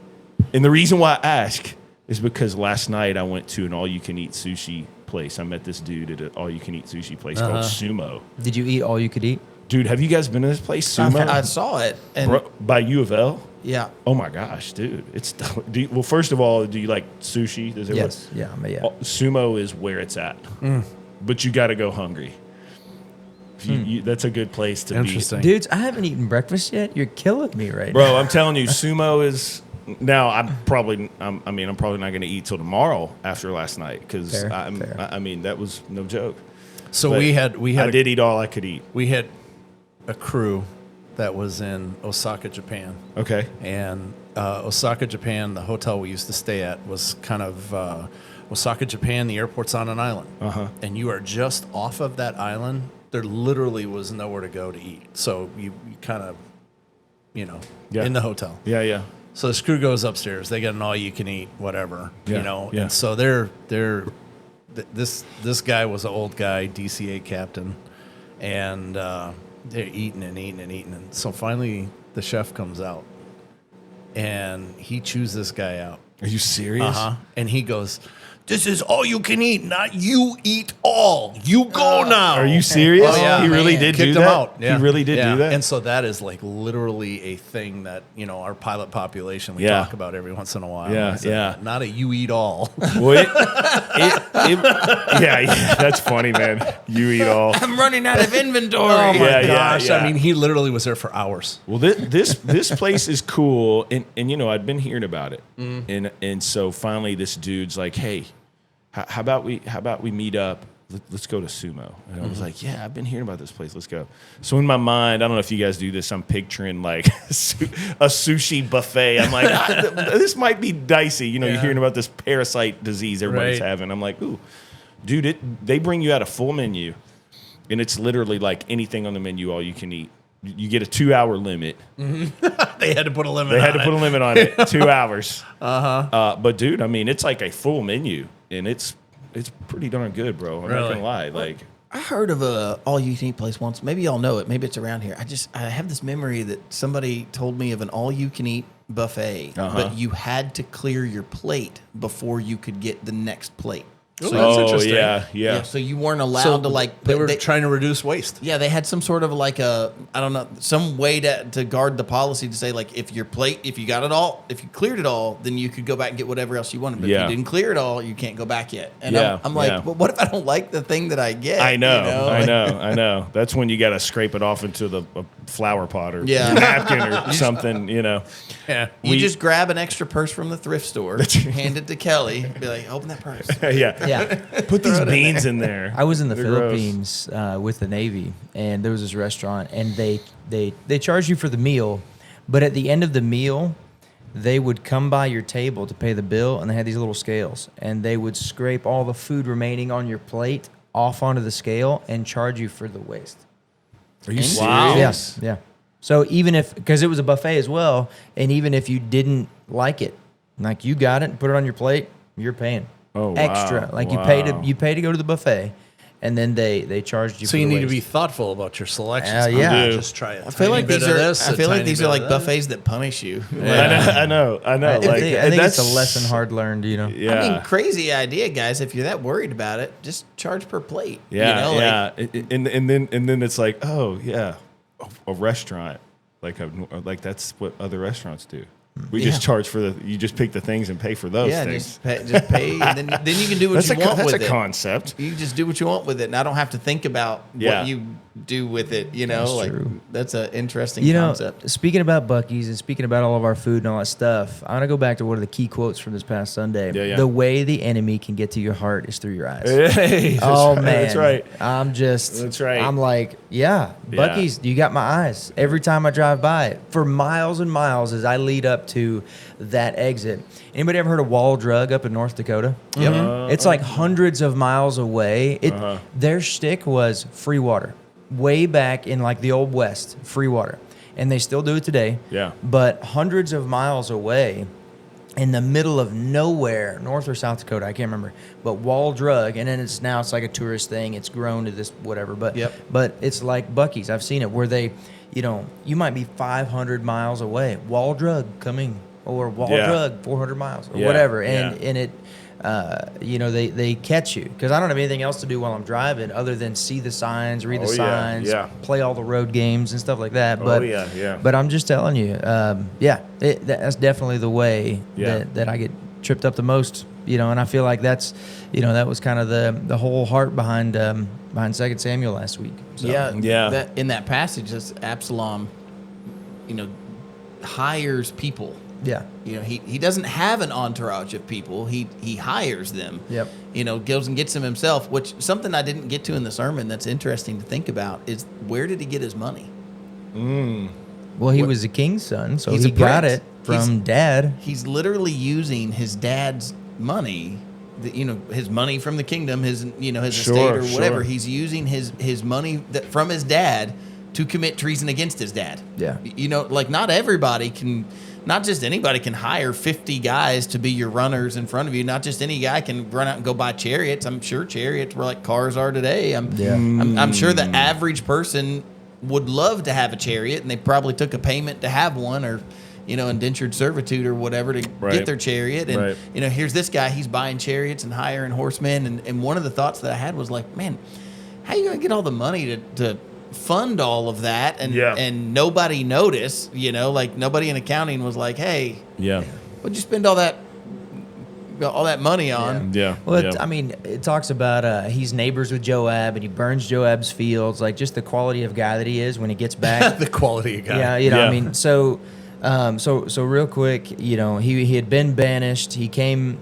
And the reason why I ask is because last night I went to an all-you-can-eat sushi place. I met this dude at an all-you-can-eat sushi place called Sumo. Did you eat all you could eat? Dude, have you guys been to this place, Sumo? I saw it, and Bro, by U of L? yeah, Oh my gosh, dude! It's well. First of all, do you like sushi? Does everyone- Yes. Yeah. Yeah. Sumo is where it's at, but you got to go hungry. That's a good place to Interesting. Dudes, I haven't eaten breakfast yet. You're killing me right be, bro. I'm telling you, Sumo is. Now I'm probably not going to eat till tomorrow after last night because Fair. I mean that was no joke. So But we had I did eat all I could eat. we had a crew that was in Osaka, Japan. Okay. And Osaka, Japan, the hotel we used to stay at was kind of Osaka, Japan. The airport's on an island, and you are just off of that island. There literally was nowhere to go to eat, so you kind of, in the hotel. Yeah, yeah. So the crew goes upstairs. They got an all-you-can-eat, whatever, Yeah. And so this guy was an old guy, DCA captain, and they're eating and eating and eating. And so finally, the chef comes out, and he chews this guy out. Are you serious? And he goes, "This is all you can eat, not you eat all. You go now." Are you serious? Oh, yeah. He really Man. did Kicked do him that? out. Yeah. He really did do that? And so that is like literally a thing that, our pilot population, we Yeah. talk about every once in a while. Yeah, It's a- yeah. Not a you eat all. Well, yeah, that's funny, man. You eat all. I'm running out of inventory. Oh my Yeah, yeah, gosh. yeah. I mean, he literally was there for hours. Well, this place is cool, and I'd been hearing about it, and so finally this dude's like, "Hey, how about we meet up? Let's go to Sumo." And I was like, "Yeah, I've been hearing about this place. Let's go." So in my mind, I don't know if you guys do this. I'm picturing like a sushi buffet. I'm like, this might be dicey. You're hearing about this parasite disease everybody's Right. having. I'm like, ooh, dude, they bring you out a full menu, and it's literally like anything on the menu, all you can eat. You get a 2-hour limit. They had to put a limit They on had to put a limit on it. 2 hours. But dude, I mean, it's like a full menu, and it's pretty darn good, bro. I'm not Really? gonna lie. Like, I heard of a all-you-can-eat place once. Maybe y'all know it. Maybe it's around here. I have this memory that somebody told me of an all-you-can-eat buffet, but you had to clear your plate before you could get the next plate. Ooh, that's interesting. yeah. So you weren't allowed to like. They were they- trying to reduce waste. Yeah, they had some sort of like I don't know, some way to guard the policy to say like if you got it all, if you cleared it all, then you could go back and get whatever else you wanted. But if Yeah. you didn't clear it all, you can't go back yet. And Yeah, I'm like, yeah. well, what if I don't like the thing that I get? I know, Like- I know. That's when you got to scrape it off into the flower pot or Yeah. napkin or something. Yeah. You just grab an extra purse from the thrift store, hand it to Kelly, be like, open that purse. Yeah. Yeah. Put these beans in there. I was in the They're gross. Philippines with the Navy, and there was this restaurant, and they charge you for the meal, but at the end of the meal, they would come by your table to pay the bill, and they had these little scales, and they would scrape all the food remaining on your plate off onto the scale and charge you for the waste. Are you Wow. serious? Yeah. So even because it was a buffet as well, and even if you didn't like it, like you got it and put it on your plate, you're paying Oh, wow. extra. Like Wow. you pay to go to the buffet, and then they charged you. So for you the need to waste. be thoughtful about your selections. Yeah. Not You do. just try a I feel like bit these of are. this. I feel like tiny these bit are like of that. buffets that punish you. I know. I Like, think it's a that's- lesson hard learned. Yeah. I mean, crazy idea, guys. If you're that worried about it, just charge per plate. Yeah, like, yeah. And then it's like, oh yeah, a restaurant, like that's what other restaurants do. We just charge for you just pick the things and pay for those yeah, things. just pay, and then you can do what That's you want that's with a it. concept. You just do what you want with it, and I don't have to think about Yeah. what you do with it. That's true. That's an interesting You know, concept. speaking about Buc-ee's and speaking about all of our food and all that stuff, I want to go back to one of the key quotes from this past Sunday. Yeah, yeah. The way the enemy can get to your heart is through your eyes. Hey, that's Oh right, man, that's right. That's right. I'm like, yeah, Buc-ee's, you got my eyes every time I drive by it for miles and miles as I lead up to that exit. Anybody ever heard of Wall Drug up in North Dakota? Yep. It's like hundreds of miles away. Their shtick was free water. Way back in like the old West, free water. And they still do it today. Yeah. But hundreds of miles away, in the middle of nowhere, North or South Dakota, I can't remember. But Wall Drug, and then it's like a tourist thing. It's grown to this whatever. But but it's like Buc-ee's. I've seen it where they, you might be 500 miles away. Wall Drug coming, or Wall Drug 400 miles, or whatever. And it, they catch you because I don't have anything else to do while I'm driving other than see the signs, read the signs, play all the road games and stuff like that. But But I'm just telling you, that's definitely the way that I get tripped up the most. And I feel like that's, that was kind of the whole heart behind 2 Samuel last week. So. That, in that passage, that's Absalom, hires people. Yeah. He doesn't have an entourage of people. He hires them. Yep. Goes and gets them himself, which something I didn't get to in the sermon that's interesting to think about is where did he get his money? Well, he was a king's son, so He's he a got prince. it from dad. He's literally using his dad's money, his money from the kingdom, his estate or whatever. Sure. He's using his money from his dad to commit treason against his dad. Yeah. Like not everybody can, not just anybody can hire 50 guys to be your runners in front of you. Not just any guy can run out and go buy chariots. I'm sure chariots were like cars are today. I'm sure the average person would love to have a chariot, and they probably took a payment to have one, or indentured servitude or whatever to get their chariot. And here's this guy, he's buying chariots and hiring horsemen. And one of the thoughts that I had was like, man, how are you gonna get all the money to fund all of that and nobody noticed? Like nobody in accounting was like, hey, what'd you spend all that money on? Well, I mean, it talks about he's neighbors with Joab, and he burns Joab's fields. Like just the quality of guy that he is when he gets back. The quality of guy. Yeah, I mean, so real quick, he had been banished. He came,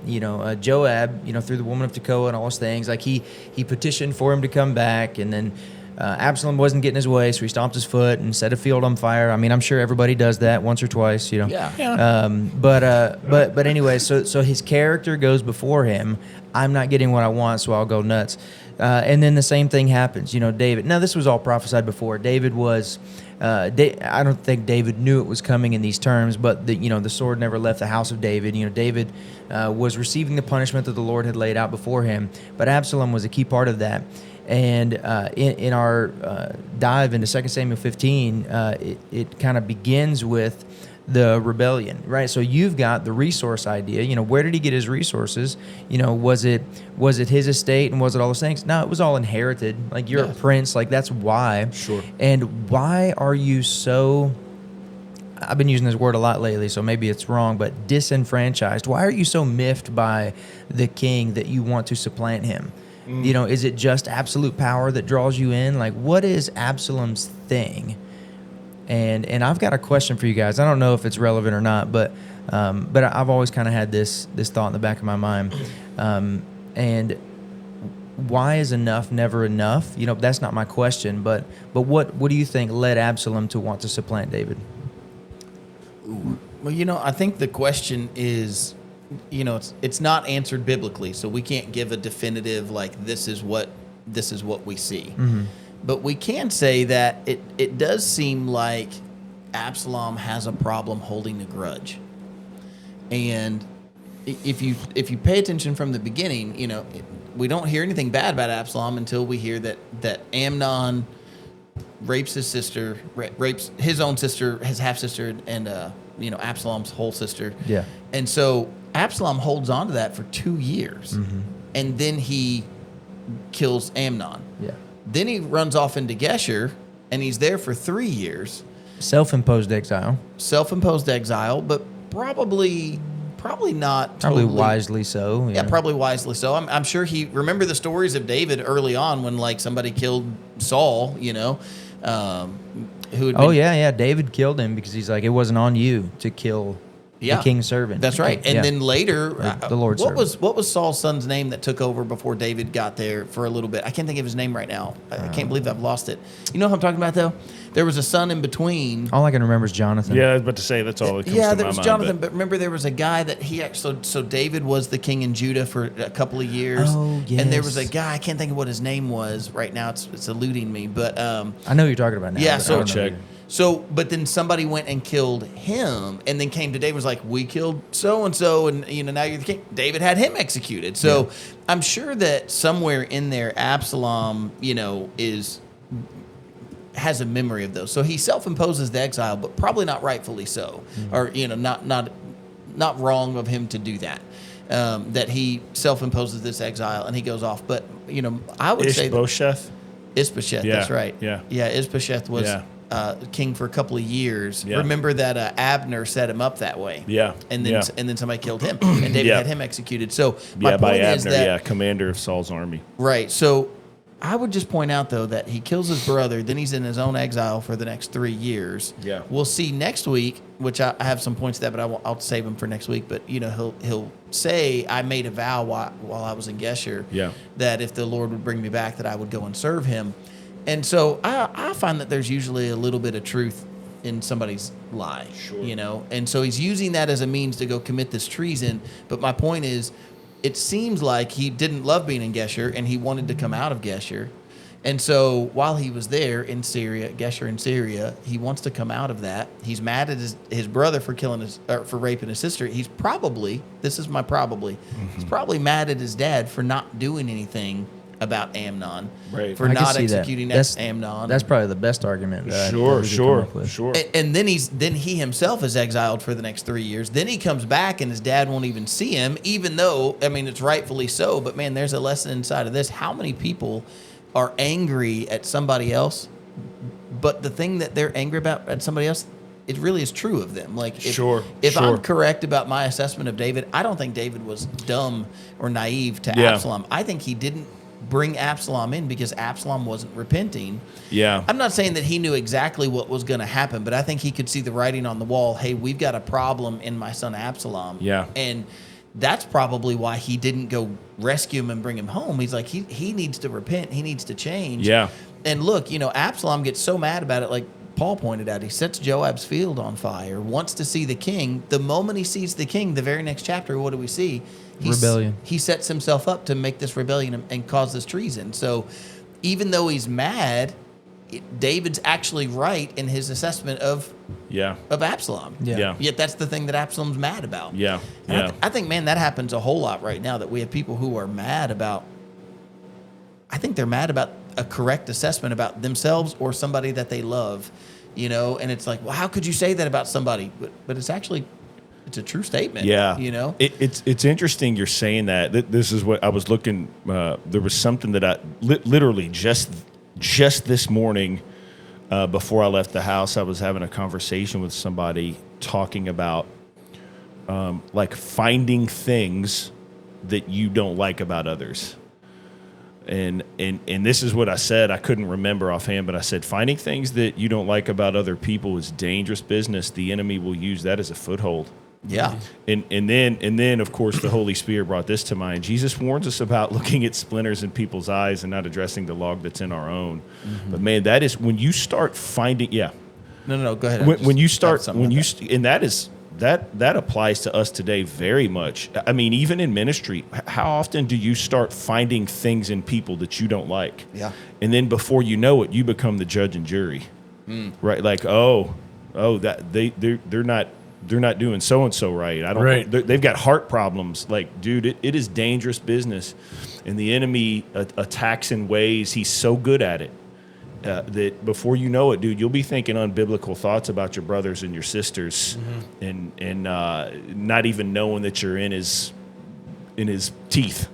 Joab, through the woman of Tekoa and all those things. Like he petitioned for him to come back, and then Absalom wasn't getting his way, so he stomped his foot and set a field on fire. I mean, I'm sure everybody does that once or twice, But anyway, so his character goes before him. I'm not getting what I want, so I'll go nuts. And then the same thing happens. David. Now this was all prophesied before. David was. I don't think David knew it was coming in these terms, but the sword never left the house of David. David was receiving the punishment that the Lord had laid out before him, but Absalom was a key part of that. And in our dive into 2 Samuel 15, it kind of begins with the rebellion, right? So you've got the resource idea. Where did he get his resources? Was it his estate, and was it all those things? No, it was all inherited. Like you're a prince, like that's why. Sure. And why are you so? I've been using this word a lot lately, so maybe it's wrong, but disenfranchised. Why are you so miffed by the king that you want to supplant him? Is it just absolute power that draws you in? Like, what is Absalom's thing? And I've got a question for you guys. I don't know if it's relevant or not, but I've always kind of had this thought in the back of my mind. And why is enough never enough? That's not my question, but what do you think led Absalom to want to supplant David? Well, I think the question is, it's not answered biblically, so we can't give a definitive like this is what we see. Mm-hmm. But we can say that it does seem like Absalom has a problem holding a grudge. And if you pay attention from the beginning, we don't hear anything bad about Absalom until we hear that Amnon rapes his sister, rapes his own sister, his half sister, and Absalom's whole sister. Yeah. And so Absalom holds on to that for 2 years, and then he kills Amnon. Yeah. Then he runs off into Geshur, and he's there for 3 years. Self-imposed exile. Self-imposed exile, but probably not. Probably wisely so. Yeah, probably wisely so. I'm sure he remember the stories of David early on when like somebody killed Saul. Who had been, David killed him because he's like, it wasn't on you to kill the king's servant. That's right. And then later, the Lord's servant. What was Saul's son's name that took over before David got there for a little bit? I can't think of his name right now. I can't believe I've lost it. You know what I'm talking about, though? There was a son in between. All I can remember is Jonathan. Yeah, I was about to say, that's all that comes to my mind. Yeah, there was Jonathan, but remember there was a guy that he actually, so David was the king in Judah for a couple of years. Oh, yes. And there was a guy, I can't think of what his name was right now. It's eluding me, but. I know who you're talking about now. Yeah, so. Check. So, but then somebody went and killed him, and then came to David, was like, we killed so-and-so, and, now you're the king. David had him executed. So I'm sure that somewhere in there, Absalom, has a memory of those. So he self-imposes the exile, but probably not rightfully so, or, not wrong of him to do that. That he self-imposes this exile, and he goes off. But, I would say Ishbosheth? Ishbosheth, that's right. Yeah. Yeah, Ishbosheth was... king for a couple of years. Yeah. Remember that Abner set him up that way. Yeah. And then somebody killed him, and David had him executed. So my point is that commander of Saul's army. Right. So I would just point out though that he kills his brother, then he's in his own exile for the next 3 years. Yeah. We'll see next week, which I have some points to that, but I'll save him for next week. But he'll say, I made a vow while I was in Geshur that if the Lord would bring me back, that I would go and serve him. And so I find that there's usually a little bit of truth in somebody's lie, Sure. you know? And so he's using that as a means to go commit this treason. But my point is, it seems like he didn't love being in Geshur and he wanted to come out of Geshur. And so while he was there in Syria, Geshur in Syria, he wants to come out of that. He's mad at his brother for for raping his sister. He's probably, this is my probably, he's probably mad at his dad for not doing anything about Amnon, Right. for I can not see that. executing Amnon. That's probably the best argument. That Sure, we could come sure, up with. sure. And then he himself is exiled for the next 3 years. Then he comes back and his dad won't even see him, even though, I mean, it's rightfully so. But man, there's a lesson inside of this. How many people are angry at somebody else, but the thing that they're angry about at somebody else, it really is true of them. Like, if I'm correct about my assessment of David, I don't think David was dumb or naive to Absalom. I think he didn't bring Absalom in because Absalom wasn't repenting. Yeah. I'm not saying that he knew exactly what was going to happen, but I think he could see the writing on the wall. Hey, we've got a problem in my son Absalom. Yeah. And that's probably why he didn't go rescue him and bring him home. He's like, he needs to repent. He needs to change. Yeah. And look, you know, Absalom gets so mad about it, like Paul pointed out, he sets Joab's field on fire, wants to see the king. The moment he sees the king, the very next chapter, what do we see? Rebellion. He sets himself up to make this rebellion and cause this treason. So even though he's mad, David's actually right in his assessment of Absalom. Yeah. Yet that's the thing that Absalom's mad about. Yeah. And I think, man, that happens a whole lot right now, that we have people who are mad about, I think they're mad about a correct assessment about themselves or somebody that they love, you know? And it's like, well, how could you say that about somebody? But it's actually, it's a true statement. Yeah. You know? It's interesting you're saying that. This is what I was looking, there was something that I literally just this morning, before I left the house, I was having a conversation with somebody talking about like finding things that you don't like about others. And this is what I said. I couldn't remember offhand, but I said, finding things that you don't like about other people is dangerous business. The enemy will use that as a foothold. Yeah. And then of course the Holy Spirit brought this to mind. Jesus warns us about looking at splinters in people's eyes and not addressing the log that's in our own. Mm-hmm. But man, that is when you start finding No, go ahead. When you start and that applies to us today very much. I mean, even in ministry, how often do you start finding things in people that you don't like? Yeah. And then before you know it, you become the judge and jury. Right? Like, that they're not doing so and so right. They've got heart problems. Like, dude, it is dangerous business, and the enemy attacks in ways he's so good at it that before you know it, dude, you'll be thinking unbiblical thoughts about your brothers and your sisters, and not even knowing that you're in his teeth.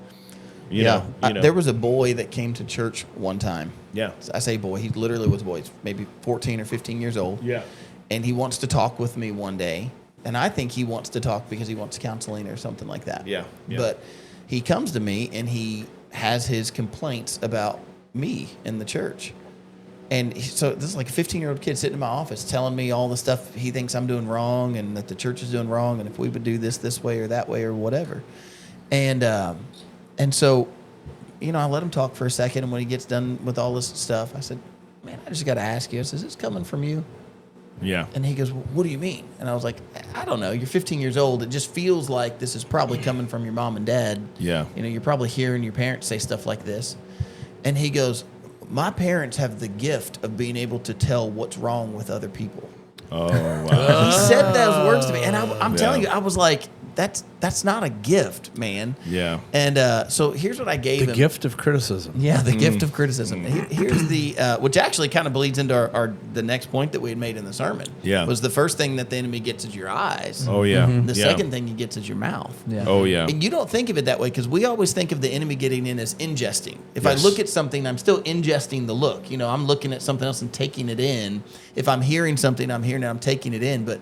You know. There was a boy that came to church one time. Yeah. I say boy, he literally was a boy. He's maybe 14 or 15 years old. Yeah. And he wants to talk with me one day. And I think he wants to talk because he wants counseling or something like that. Yeah. But he comes to me and he has his complaints about me in the church. And so this is like a 15-year-old kid sitting in my office telling me all the stuff he thinks I'm doing wrong and that the church is doing wrong and if we would do this way or that way or whatever. And so, you know, I let him talk for a second. And when he gets done with all this stuff, I said, man, I just got to ask you, is this coming from you? Yeah. And he goes, well, what do you mean? And I was like, I don't know. You're 15 years old. It just feels like this is probably coming from your mom and dad. Yeah. You know, you're probably hearing your parents say stuff like this. And he goes, my parents have the gift of being able to tell what's wrong with other people. Oh, wow. He said those words to me. And I'm telling you, I was like, that's not a gift, man. Yeah. And so here's what I gave him. The gift of criticism. Yeah, the gift of criticism. Here's the, which actually kind of bleeds into the next point that we had made in the sermon. Yeah. Was the first thing that the enemy gets is your eyes. Oh, yeah. The second thing he gets is your mouth. Yeah. Oh, yeah. And you don't think of it that way because we always think of the enemy getting in as ingesting. If Yes. I look at something, I'm still ingesting the look. You know, I'm looking at something else and taking it in. If I'm hearing something, I'm hearing it, I'm taking it in. But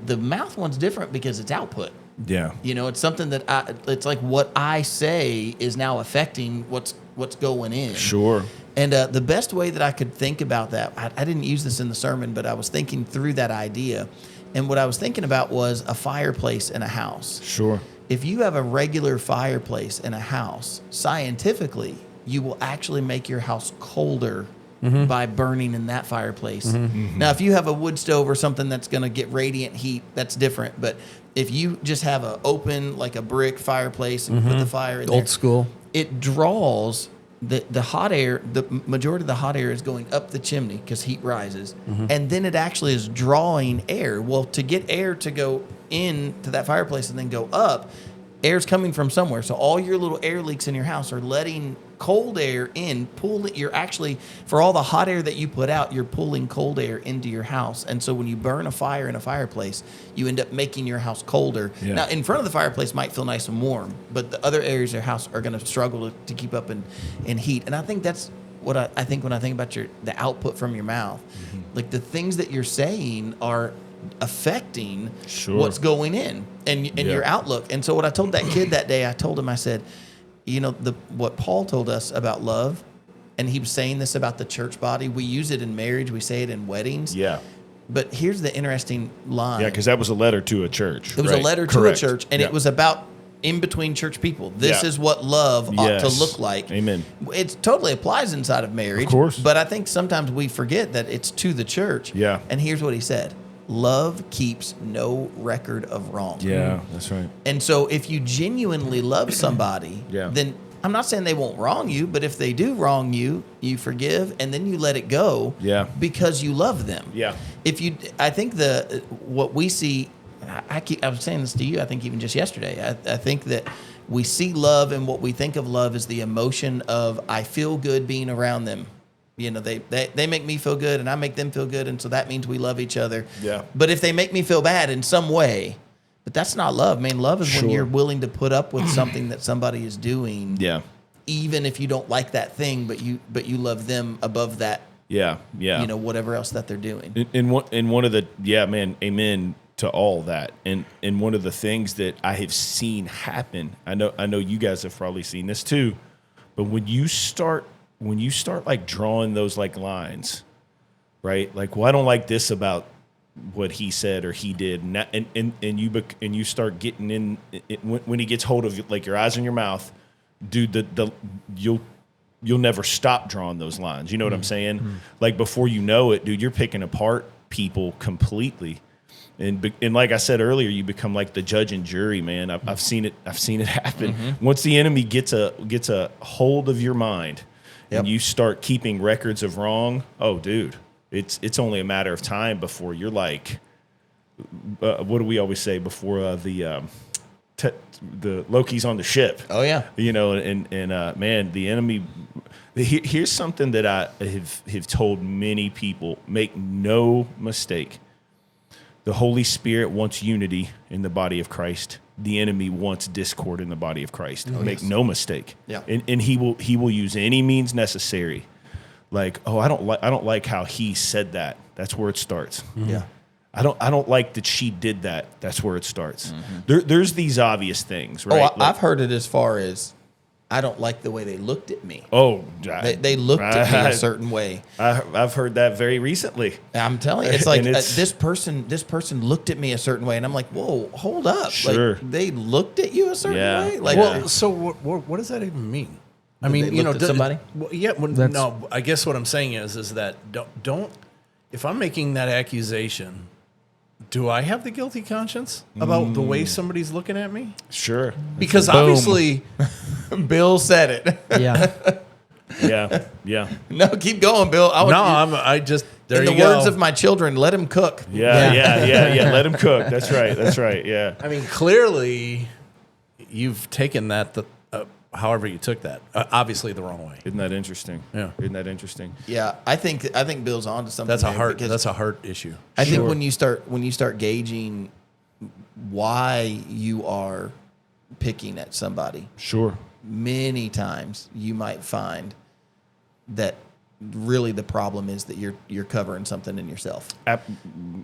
the mouth one's different because it's output. Yeah. You know, it's something that it's like what I say is now affecting what's going in. Sure. And the best way that I could think about that, I didn't use this in the sermon, but I was thinking through that idea. And what I was thinking about was a fireplace in a house. Sure. If you have a regular fireplace in a house, scientifically, you will actually make your house colder by burning in that fireplace. Now, if you have a wood stove or something that's going to get radiant heat, that's different. But if you just have an open, like a brick fireplace and put the fire in there, Old school. it draws the hot air. The majority of the hot air is going up the chimney because heat rises, and then it actually is drawing air. Well, to get air to go into that fireplace and then go up, air's coming from somewhere. So all your little air leaks in your house are letting cold air in, you're actually, for all the hot air that you put out, you're pulling cold air into your house. And so when you burn a fire in a fireplace, you end up making your house colder. Yeah. Now, in front of the fireplace might feel nice and warm, but the other areas of your house are going to struggle to keep up in heat. And I think that's what I think when I think about the output from your mouth. Like the things that you're saying are affecting what's going in and your outlook. And so what I told that kid that day, I told him, I said, you know, what Paul told us about love, and he was saying this about the church body. We use it in marriage. We say it in weddings. Yeah. But here's the interesting line. Yeah, because that was a letter to a church. It was a letter to a church, and Yeah. it was about in between church people. This is what love ought to look like. Amen. It totally applies inside of marriage. Of course. But I think sometimes we forget that it's to the church. Yeah. And here's what he said. Love keeps no record of wrong. Yeah, that's right. And so if you genuinely love somebody, then I'm not saying they won't wrong you, but if they do wrong you, you forgive and then you let it go because you love them. Yeah. I think what we see, I was saying this to you, I think even just yesterday, I think that we see love, and what we think of love is the emotion of I feel good being around them. You know, they make me feel good and I make them feel good, and so that means we love each other. Yeah. But if they make me feel bad in some way, but that's not love. I mean, love is when you're willing to put up with something that somebody is doing. Yeah. Even if you don't like that thing, but you love them above that. Yeah. Yeah. You know, whatever else that they're doing. And one of the amen to all that. And one of the things that I have seen happen, I know you guys have probably seen this too, but when you start like drawing those like lines, right? Like, well, I don't like this about what he said or he did, and you start getting in when he gets hold of like your eyes and your mouth, dude. You'll never stop drawing those lines. You know what I'm saying? Like before you know it, dude, you're picking apart people completely. And like I said earlier, you become like the judge and jury, man. I've seen it happen. Once the enemy gets a hold of your mind, and you start keeping records of wrong, oh, dude, it's only a matter of time before you're like, what do we always say before the Loki's on the ship? Oh yeah, you know, and man, the enemy. Here's something that I have told many people: make no mistake. The Holy Spirit wants unity in the body of Christ. The enemy wants discord in the body of Christ. Make no mistake. Yeah. And he will use any means necessary. Like, oh, I don't like how he said that. That's where it starts. Yeah. I don't like that she did that. That's where it starts. There's these obvious things, right? I've heard it as far as I don't like the way they looked at me. Oh, they looked at me a certain way. I've heard that very recently. I'm telling you, it's like this person looked at me a certain way, and I'm like, whoa, hold up. Sure. Like, they looked at you a certain way? Like, Well, so what does that even mean? I mean, they looked at somebody? Well, yeah, no, I guess what I'm saying is that don't if I'm making that accusation, do I have the guilty conscience about the way somebody's looking at me? Sure. Because obviously, Bill said it. Yeah. Yeah. No, keep going, Bill. I just there in you the go. words of my children, let him cook. Yeah. Let him cook. That's right. Yeah. I mean, clearly, you've taken that however you took that, obviously the wrong way. Isn't that interesting? Yeah. Isn't that interesting? Yeah, I think Bill's on to something. That's there a heart issue. I think when you start gauging why you are picking at somebody, Sure. many times you might find that really the problem is that you're covering something in yourself.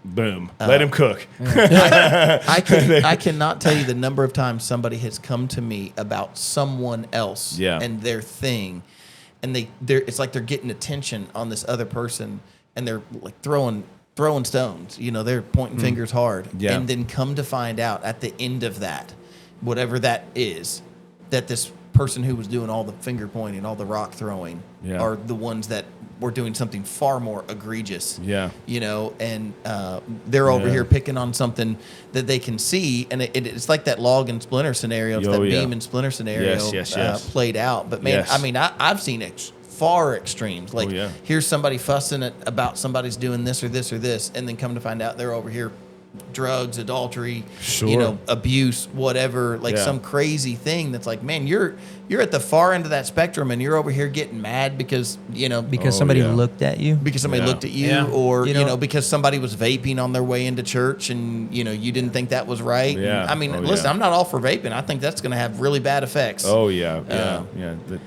Boom. Let him cook. I cannot tell you the number of times somebody has come to me about someone else and their thing, and it's like they're getting attention on this other person, and they're like throwing stones. You know, they're pointing fingers hard, and then come to find out at the end of that, whatever that is, that this person who was doing all the finger pointing, all the rock throwing, are the ones that were doing something far more egregious. Yeah. You know, and they're over here picking on something that they can see, and it's like that log and splinter scenario, that beam and splinter scenario played out. But man, I mean, I've seen far extremes. Like, here's somebody fussing about somebody's doing this or this or this, and then come to find out they're over here drugs, adultery, you know, abuse, whatever, like some crazy thing that's like, man, you're at the far end of that spectrum, and you're over here getting mad because, you know, somebody looked at you, looked at you, or you know, because somebody was vaping on their way into church, and you know, you didn't think that was right. Yeah. And, I mean, listen, I'm not all for vaping. I think that's going to have really bad effects. Oh yeah.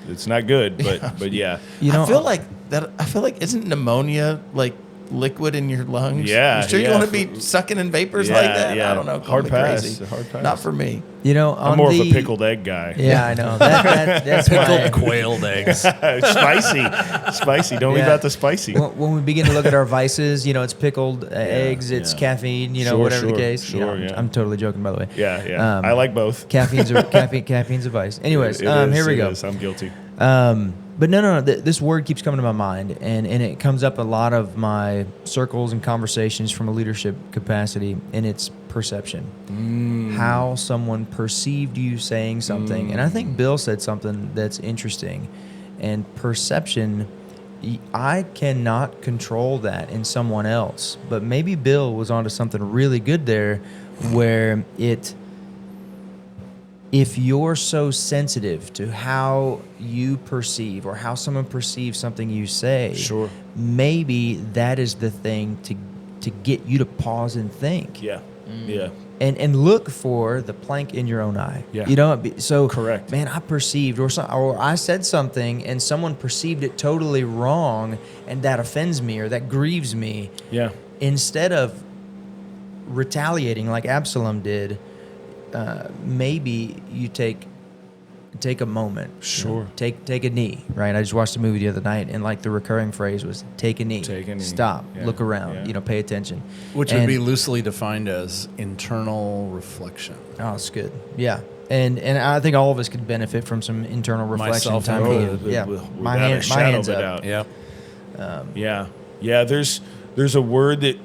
It's not good, but yeah. You know, I feel like isn't pneumonia like liquid in your lungs? Yeah. You sure you want to be sucking in vapors like that? Yeah. I don't know. Hard pass. Crazy. Hard pass. Not for me. You know, I'm more of a pickled egg guy. Yeah, I know. That's Pickled quailed eggs. Spicy. Don't leave out the spicy. When we begin to look at our vices, you know, it's pickled eggs, it's caffeine, you know, whatever the case. You know, I'm totally joking, by the way. Yeah. I like both. Caffeine's a vice. Anyways, here we go. I'm guilty. But no. This word keeps coming to my mind, and it comes up a lot of my circles and conversations from a leadership capacity, and it's perception. How someone perceived you saying something. And I think Bill said something that's interesting. And perception, I cannot control that in someone else. But maybe Bill was onto something really good there, where if you're so sensitive to how you perceive or how someone perceives something you say, maybe that is the thing to get you to pause and think. Yeah. And look for the plank in your own eye. Yeah. You know, so correct. Man, I perceived or I said something and someone perceived it totally wrong, and that offends me or that grieves me. Yeah. Instead of retaliating like Absalom did, maybe you take a moment. Sure. You know, take a knee, right? I just watched a movie the other night, and like the recurring phrase was take a knee. Stop, look around, you know, pay attention. Which would be loosely defined as internal reflection. Oh, it's good. Yeah. And I think all of us could benefit from some internal reflection. Myself time. My hands up. Yep. Yeah. There's a word that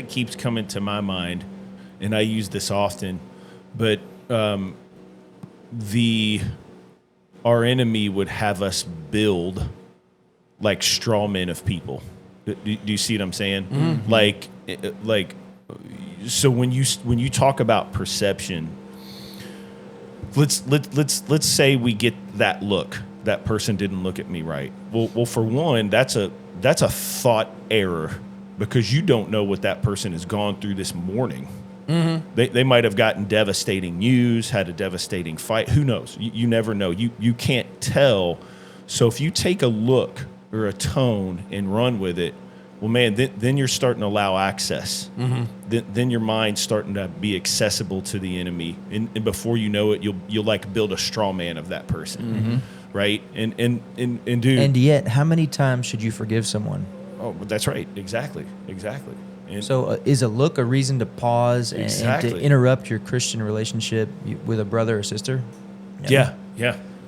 keeps coming to my mind, and I use this often, but our enemy would have us build like straw men of people. Do you see what I'm saying? Mm-hmm. Like, so when you talk about perception, let's say we get that look. That person didn't look at me right. Well, for one, that's a thought error, because you don't know what that person has gone through this morning. Mm-hmm. They might have gotten devastating news, had a devastating fight. Who knows? You never know. You can't tell. So if you take a look or a tone and run with it, well, man, then you're starting to allow access. Mm-hmm. Then your mind's starting to be accessible to the enemy, and before you know it, you'll like build a straw man of that person, mm-hmm. right? And dude. And yet, how many times should you forgive someone? Oh, that's right. Exactly. And so is a look a reason to pause and to interrupt your Christian relationship with a brother or sister? Yeah.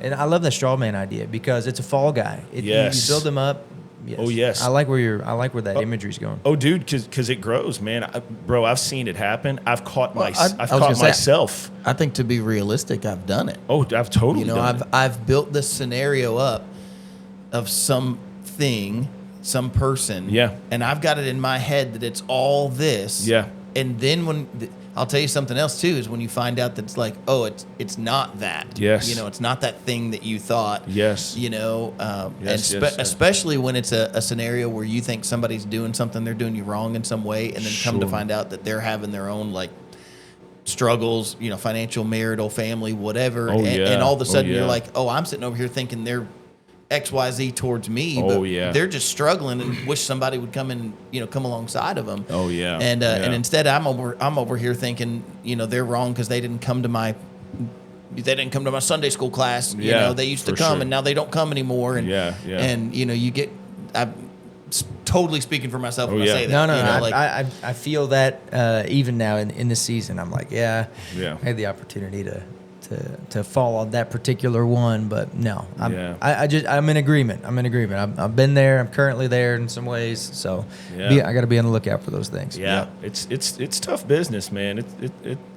And I love the straw man idea, because it's a fall guy. You build them up. Yes. Oh yes. I like where that imagery's going. Oh, dude, because it grows, man. Bro, I've seen it happen. I've caught myself. I think, to be realistic, I've done it. Oh, I've totally. done it. I've built this scenario up of something, some person. Yeah. And I've got it in my head that it's all this. Yeah. And then I'll tell you something else too, is when you find out that it's like, oh, it's not that. Yes. You know, it's not that thing that you thought. Yes. You know, yes. Especially when it's a scenario where you think somebody's doing something, they're doing you wrong in some way, and then come to find out that they're having their own like struggles, you know, financial, marital, family, whatever. And all of a sudden you're like, oh, I'm sitting over here thinking they're XYZ towards me, but they're just struggling and wish somebody would come and, you know, come alongside of them. Oh yeah. And instead I'm over here thinking, you know, they're wrong because they didn't come to my Sunday school class. You know, they used to come and now they don't come anymore. And and you know, I'm totally speaking for myself when I say that. No, you know, I feel that even now in this season. I'm like, I had the opportunity to to fall on that particular one, but no, Yeah. I'm in agreement. I've been there. I'm currently there in some ways, so Yeah. I got to be on the lookout for those things. Yeah, it's tough business, man.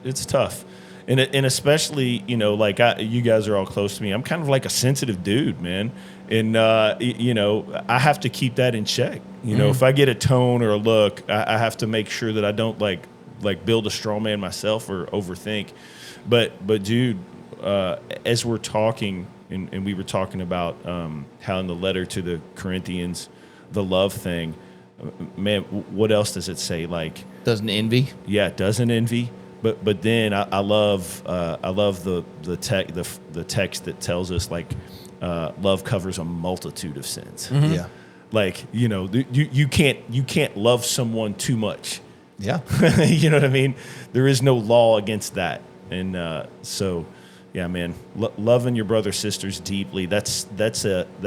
It's tough, and especially like you guys are all close to me. I'm kind of like a sensitive dude, man, and I have to keep that in check. If I get a tone or a look, I have to make sure that I don't like build a straw man myself or overthink. But dude, as we're talking, and we were talking about how in the letter to the Corinthians, the love thing. Man, what else does it say? Like, Doesn't envy. yeah, it doesn't envy, but then I love the text that tells us like love covers a multitude of sins. Yeah. Like you can't love someone too much. Yeah. You know what I mean? There is no law against that, and so. Yeah, man, loving your brother sisters deeply. That's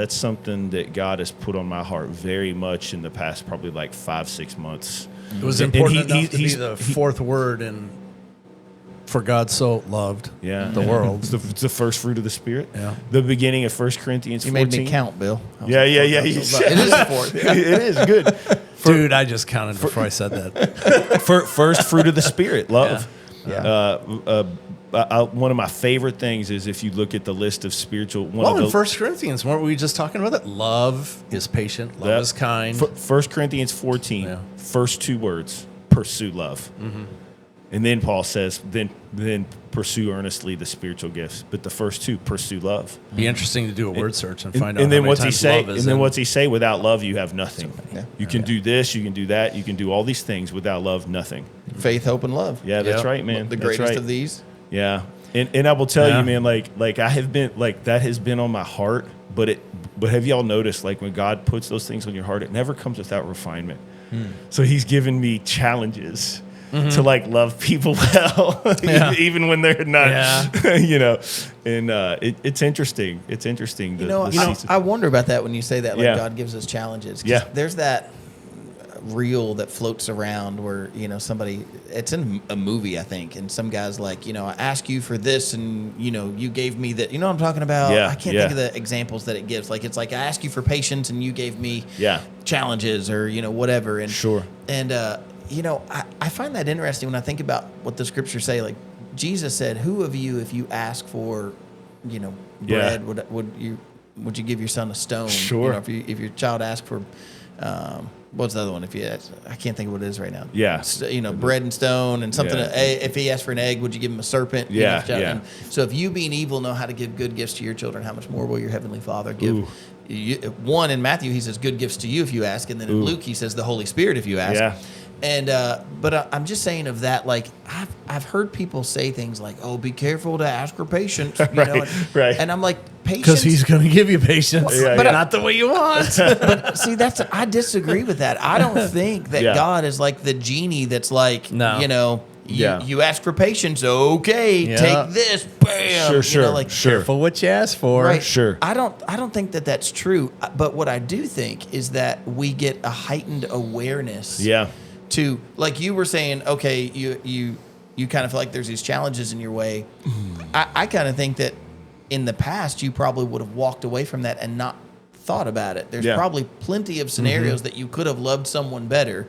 something that God has put on my heart very much in the past, probably like 5-6 months. It was important enough to be the fourth word in for God so loved the world. It's the first fruit of the Spirit. Yeah. The beginning of 1 Corinthians 14. You made me count, Bill. Yeah. It is the fourth. It is good. Dude, I just counted before I said that. First fruit of the Spirit, love. Yeah. One of my favorite things is if you look at the list of spiritual. In 1 Corinthians, weren't we just talking about that? Love is patient. Love is kind. 1 Corinthians 14, first 2 words, pursue love. Mm-hmm. And then Paul says, then pursue earnestly the spiritual gifts. But the first 2, pursue love. Be interesting to do a word search and find out. And then how many what's he times say? love is And then in- what's he say? Without love, you have nothing. Yeah. You can do this, you can do that, you can do all these things. Without love, nothing. Faith, hope, and love. Yeah, that's right, man. The That's greatest right. of these. Yeah, and I will tell you, man, like I have been like that has been on my heart, but have y'all noticed like when God puts those things on your heart, it never comes without refinement. So He's given me challenges to like love people well, even when they're not, and it's interesting. It's interesting. I wonder about that when you say that. Like God gives us challenges. 'Cause Yeah. there's that reel that floats around where somebody, it's in a movie I think, and some guy's like, I ask you for this and you gave me that. You know what I'm talking about? I can't think of the examples that it gives. Like it's like I ask you for patience and you gave me challenges or whatever. And and I find that interesting when I think about what the scriptures say. Like Jesus said, who of you, if you ask for bread, would you give your son a stone? Sure. If your child asked for what's the other one? I can't think of what it is right now. Yeah. Bread and stone and something. If he asked for an egg, would you give him a serpent? Yeah. And so if you being evil know how to give good gifts to your children, how much more will your heavenly Father give? One in Matthew, he says good gifts to you if you ask. And then in Luke, he says the Holy Spirit if you ask. Yeah. And but I'm just saying of that, like I've heard people say things like, "Oh, be careful to ask for patience," right. And I'm like, patience, because He's going to give you patience, but not the way you want. But see, I disagree with that. I don't think that God is like the genie that's like, you ask for patience, okay, take this, bam, Sure. Careful what you ask for. Right. Sure. I don't think that that's true. But what I do think is that we get a heightened awareness. Yeah. To, like you were saying, okay, you kind of feel like there's these challenges in your way. I kind of think that in the past you probably would have walked away from that and not thought about it. There's probably plenty of scenarios that you could have loved someone better,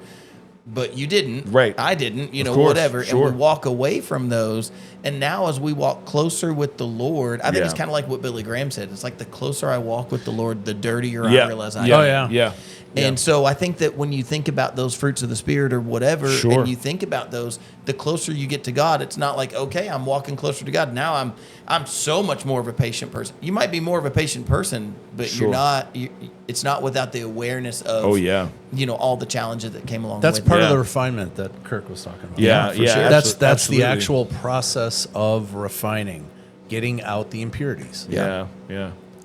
but you didn't. Right. I didn't, Of course, whatever. sure. And we walk away from those. And now as we walk closer with the Lord, I think it's kind of like what Billy Graham said. It's like the closer I walk with the Lord, the dirtier I realize I am. Yeah. And so I think that when you think about those fruits of the Spirit or whatever, and you think about those, the closer you get to God, it's not like, okay, I'm walking closer to God. Now I'm so much more of a patient person. You might be more of a patient person, but you're not. It's not without the awareness of all the challenges that came along. That's with part it. of the refinement that Kirk was talking about. Yeah, for sure. That's absolutely. the actual process of refining, getting out the impurities. Yeah.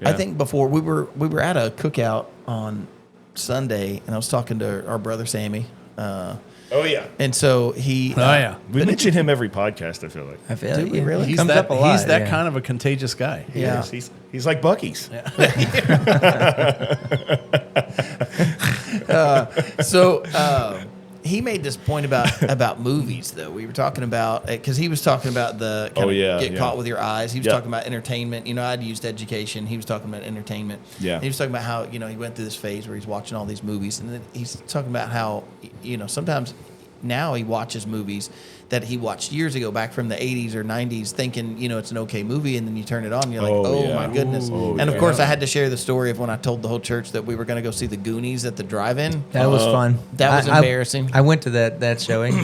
I think before we were at a cookout on Sunday, and I was talking to our brother Sammy. And so he. We mention him every podcast. I feel like. I feel Do like we really? He's comes that, up a lot. he's that kind of a contagious guy. Yeah. He's like Buc-ee's. he made this point about movies though. We were talking about because he was talking about the get caught with your eyes. He was talking about entertainment. You know, I'd used education. He was talking about entertainment. Yeah. And he was talking about how he went through this phase where he's watching all these movies, and then he's talking about how sometimes now he watches movies that he watched years ago, back from the 80s or 90s, thinking, it's an okay movie, and then you turn it on, and you're like, oh my goodness. And of course, I had to share the story of when I told the whole church that we were going to go see the Goonies at the drive-in. That was fun. That was embarrassing. I went to that showing,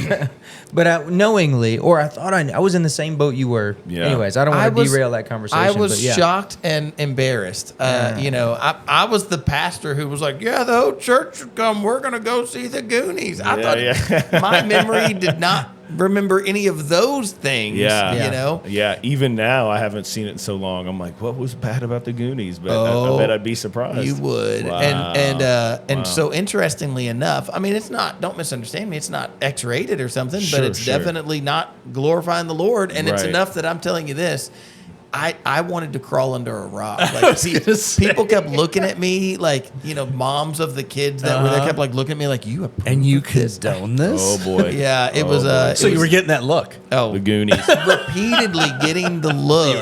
but knowingly, or I thought I was in the same boat you were. Yeah. Anyways, I don't want to derail that conversation. I was but shocked and embarrassed. I was the pastor who was like, yeah, the whole church should come. We're going to go see the Goonies. I thought my memory did not remember any of those things. Yeah. Even now, I haven't seen it in so long. I'm like, what was bad about the Goonies? But I bet I'd be surprised. You would. Wow. And so interestingly enough, I mean, it's not. Don't misunderstand me. It's not X-rated or something, but it's definitely not glorifying the Lord. And it's enough that I'm telling you this. I wanted to crawl under a rock. Like, people kept looking at me, like, moms of the kids that were there kept looking at me like, you and you condone this? Oh boy. Yeah, it was. So you were getting that look. Oh, the Goonies. Repeatedly getting the look,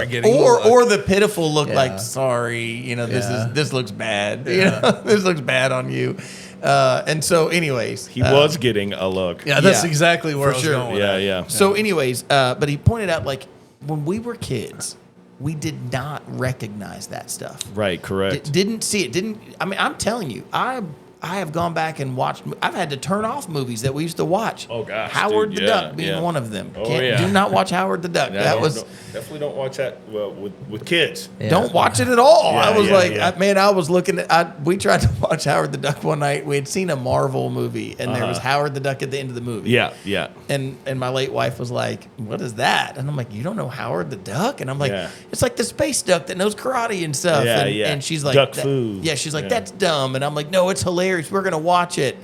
or the pitiful look, like, sorry, this looks bad. This looks bad on you. And so, anyways, he was getting a look. Yeah, that's exactly where I was going. Yeah. So, anyways, but he pointed out, like, when we were kids, we did not recognize that stuff. Right, correct. Didn't see it. I mean, I'm telling you, I have gone back and watched. I've had to turn off movies that we used to watch. Oh gosh, Howard the Duck being one of them. Oh, Do not watch Howard the Duck. Definitely don't watch that with kids. Yeah. Don't watch it at all. I was I was looking at. We tried to watch Howard the Duck one night. We had seen a Marvel movie, and there was Howard the Duck at the end of the movie. Yeah. And my late wife was like, "What is that?" And I'm like, "You don't know Howard the Duck?" And I'm like, "It's like the space duck that knows karate and stuff." And she's like, duck food. Yeah, she's like, "That's dumb." And I'm like, "No, it's hilarious. We're gonna watch it."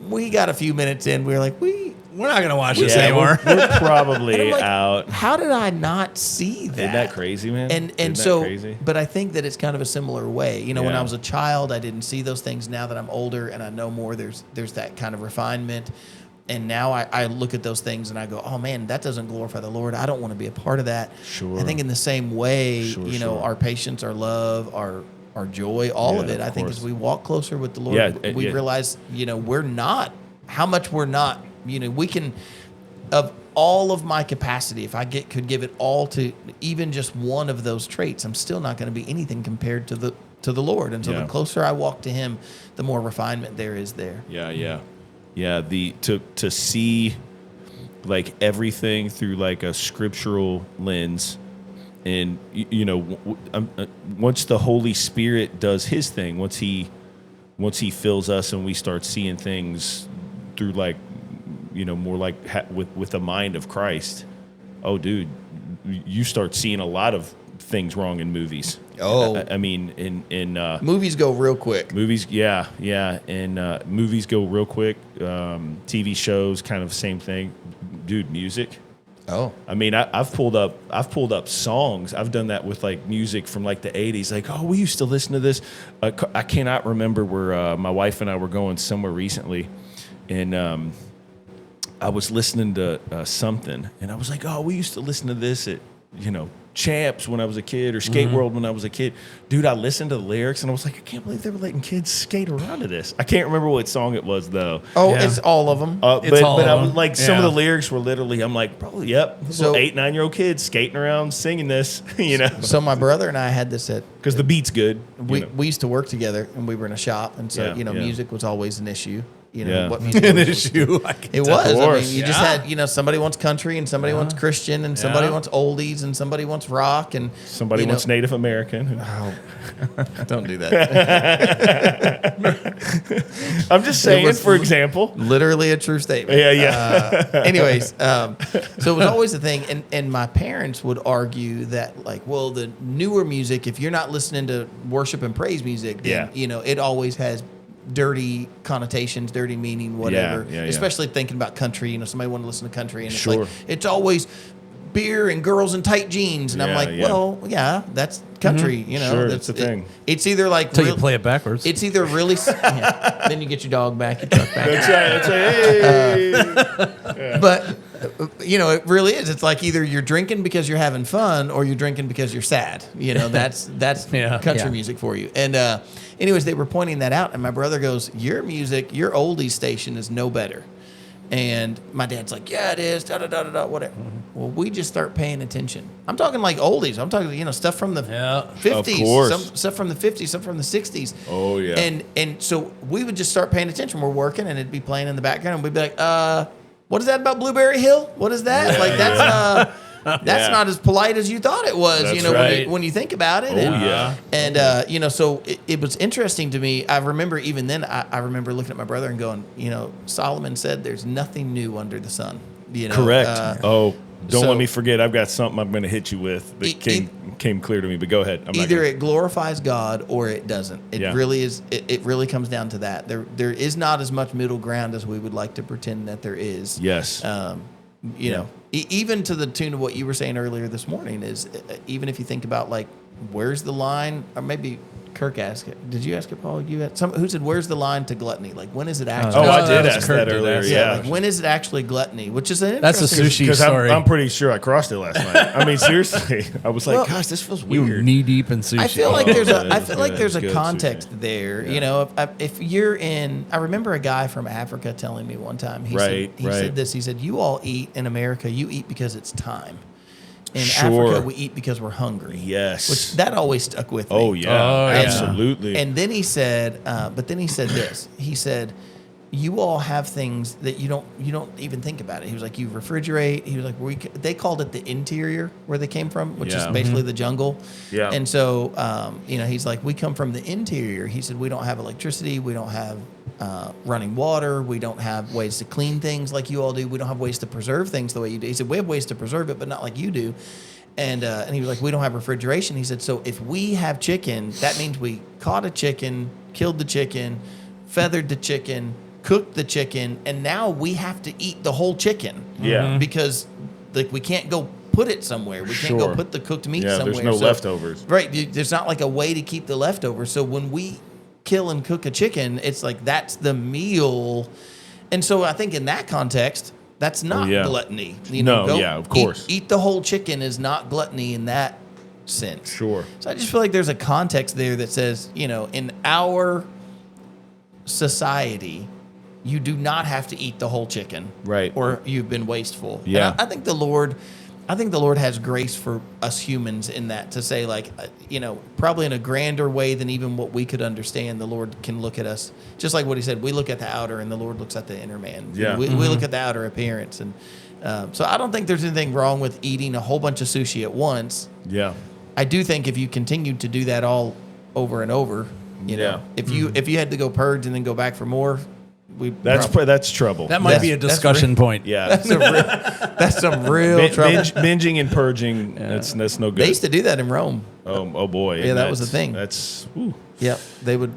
We got a few minutes in. We were like, we're not gonna watch this anymore. We're probably like, out. How did I not see that? Isn't that crazy, man? And so, but I think that it's kind of a similar way. When I was a child, I didn't see those things. Now that I'm older and I know more, there's that kind of refinement. And now I look at those things and I go, oh man, that doesn't glorify the Lord. I don't want to be a part of that. Sure. I think in the same way, our patience, our love, our joy, all of it. I think as we walk closer with the Lord, we realize, we're not, how much we're not, we can, of all of my capacity, if I could give it all to even just one of those traits, I'm still not going to be anything compared to the Lord. And so the closer I walk to Him, the more refinement there is there. Yeah. To see like everything through like a scriptural lens. And, once the Holy Spirit does His thing, once He fills us and we start seeing things through like, more like with the mind of Christ, oh, dude, you start seeing a lot of things wrong in movies. Oh, I mean, in movies go real quick. Movies, and movies go real quick. TV shows, kind of the same thing. Dude, music. Oh, I mean, I've pulled up songs. I've done that with like music from like the 80s. Like, oh, we used to listen to this. I cannot remember where my wife and I were going somewhere recently, and I was listening to something, and I was like, oh, we used to listen to this at Champs when I was a kid, or Skate World when I was a kid. Dude, I listened to the lyrics and I was like, I can't believe they were letting kids skate around to this. I can't remember what song it was though. Oh, it's all of them. But I was like, some of the lyrics were literally, I'm like, probably, yep. So 8-9-year-old kids skating around singing this, So my brother and I had this at, because the beat's good. We used to work together and we were in a shop, and so music was always an issue. What music an issue. It was. I mean, you just had, somebody wants country and somebody wants Christian and somebody wants oldies and somebody wants rock and somebody wants Native American. Oh, don't do that. I'm just saying, for example. Literally a true statement. Yeah. Anyways, so it was always the thing, and my parents would argue that, like, well, the newer music, if you're not listening to worship and praise music, then, it always has dirty connotations, dirty meaning, whatever. Especially thinking about country. Somebody want to listen to country, and it's like it's always beer and girls in tight jeans. And I'm like, well, yeah, that's country. You know, Sure, that's the thing. It's either like Until you play it backwards. It's either really. Then you get your dog back, your truck back. That's right. Hey. But you know, it really is. It's like either you're drinking because you're having fun, or you're drinking because you're sad. You know, that's country music for you. And anyways, they were pointing that out, and my brother goes, "Your music, your oldies station is no better." And my dad's like, "Yeah, it is." Da da da da da. Whatever. Well, we just start paying attention. I'm talking like oldies. I'm talking stuff from the 50s, Of course. some stuff from the 50s, some from the 60s. Oh yeah. And so we would just start paying attention. We're working, and it'd be playing in the background, and we'd be like, what is that about Blueberry Hill? What is that? Like that's not as polite as you thought it was. That's you know, right. when you think about it. And you know, so it was interesting to me. I remember even then, I remember looking at my brother and going, you know, Solomon said, "There's nothing new under the sun." You know, Correct. Don't so- let me forget. I've got something I'm going to hit you with that came clear to me. But go ahead. Either it glorifies God or it doesn't. It really is. It really comes down to that. There is not as much middle ground as we would like to pretend that there is. Yes. You know, even to the tune of what you were saying earlier this morning is, even if you think about like, where's the line? Or maybe Kirk asked it. Did you ask it, Paul? You had who said, "Where's the line to gluttony?" Like, when is it actually? I did was ask Kurt that did earlier. ask. Yeah. Like, when is it actually gluttony? Which is an That's a interesting- sushi Because story. I'm pretty sure I crossed it last night. I mean, seriously, I was like, Well, "Gosh, this feels you weird." knee deep in sushi. I feel like there's that I is feel like good. there's It's a good context sushi. there. Yeah. You know, if you're in, I remember a guy from Africa telling me one time. He Right, said this. He said, "You all eat in America. You eat because it's time. In Sure. Africa, we eat because we're hungry." Yes. Which that always stuck with me. Oh yeah, Oh, yeah. absolutely. And then he said, but then he said this. He said, "You all have things that you don't even think about it." He was like, "You refrigerate." He was like, they called it the interior where they came from, which is Yeah. basically the jungle. Yeah. And so, you know, he's like, "We come from the interior." He said, "We don't have electricity. We don't have running water. We don't have ways to clean things like you all do. We don't have ways to preserve things the way you do." He said, "We have ways to preserve it, but not like you do." And he was like, "We don't have refrigeration." He said, "So if we have chicken, that means we caught a chicken, killed the chicken, feathered the chicken, cooked the chicken, and now we have to eat the whole chicken." Yeah. Because like we can't go put it somewhere. We can't go Sure. put the cooked meat Yeah, somewhere. there's no leftovers. Right. There's not like a way to keep the leftovers. So when we kill and cook a chicken, it's like that's the meal. And so I think in that context, that's not gluttony. You know, No, yeah, of course. Eat the whole chicken is not gluttony in that sense. Sure. So I just feel like there's a context there that says, you know, in our society, you do not have to eat the whole chicken. Right. Or you've been wasteful. Yeah. And I think the Lord has grace for us humans in that, to say like, you know, probably in a grander way than even what we could understand. The Lord can look at us just like what he said. We look at the outer and the Lord looks at the inner man. Yeah. We look at the outer appearance. And so I don't think there's anything wrong with eating a whole bunch of sushi at once. Yeah. I do think if you continued to do that all over and over, you know, if you had to go purge and then go back for more, That's trouble. that might be a discussion point. Yeah. that's some real trouble. Binging and purging. That's no good. They used to do that in Rome. Oh boy. Yeah, that was the thing. That's whew. Yep, they would.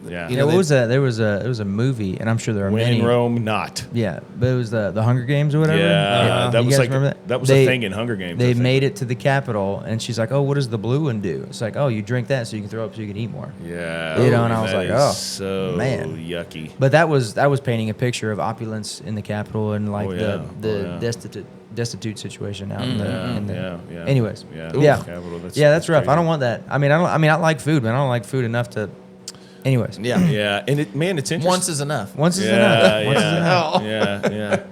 Yeah. You Yeah, know, what was that? There was a movie, and I'm sure there are When many. in Rome, not. Yeah, but it was the Hunger Games or whatever. Yeah, that You was guys like remember that was a thing in Hunger Games. I They think. made it to the Capitol, and she's like, "Oh, what does the blue one do?" It's like, "Oh, you drink that so you can throw up so you can eat more." Yeah. You know, and I was that like, is "Oh, so man." yucky. But that was painting a picture of opulence in the Capitol and like Oh, yeah. the Oh, yeah. destitute situation out in the. Yeah. Anyways, Yeah. yeah, Capitol, that's rough. crazy. I don't want that. I mean, I like food, but I don't like food enough to. Anyways, yeah. Yeah, and it's interesting. Once is enough. once is Yeah, enough. Once is yeah, enough. yeah.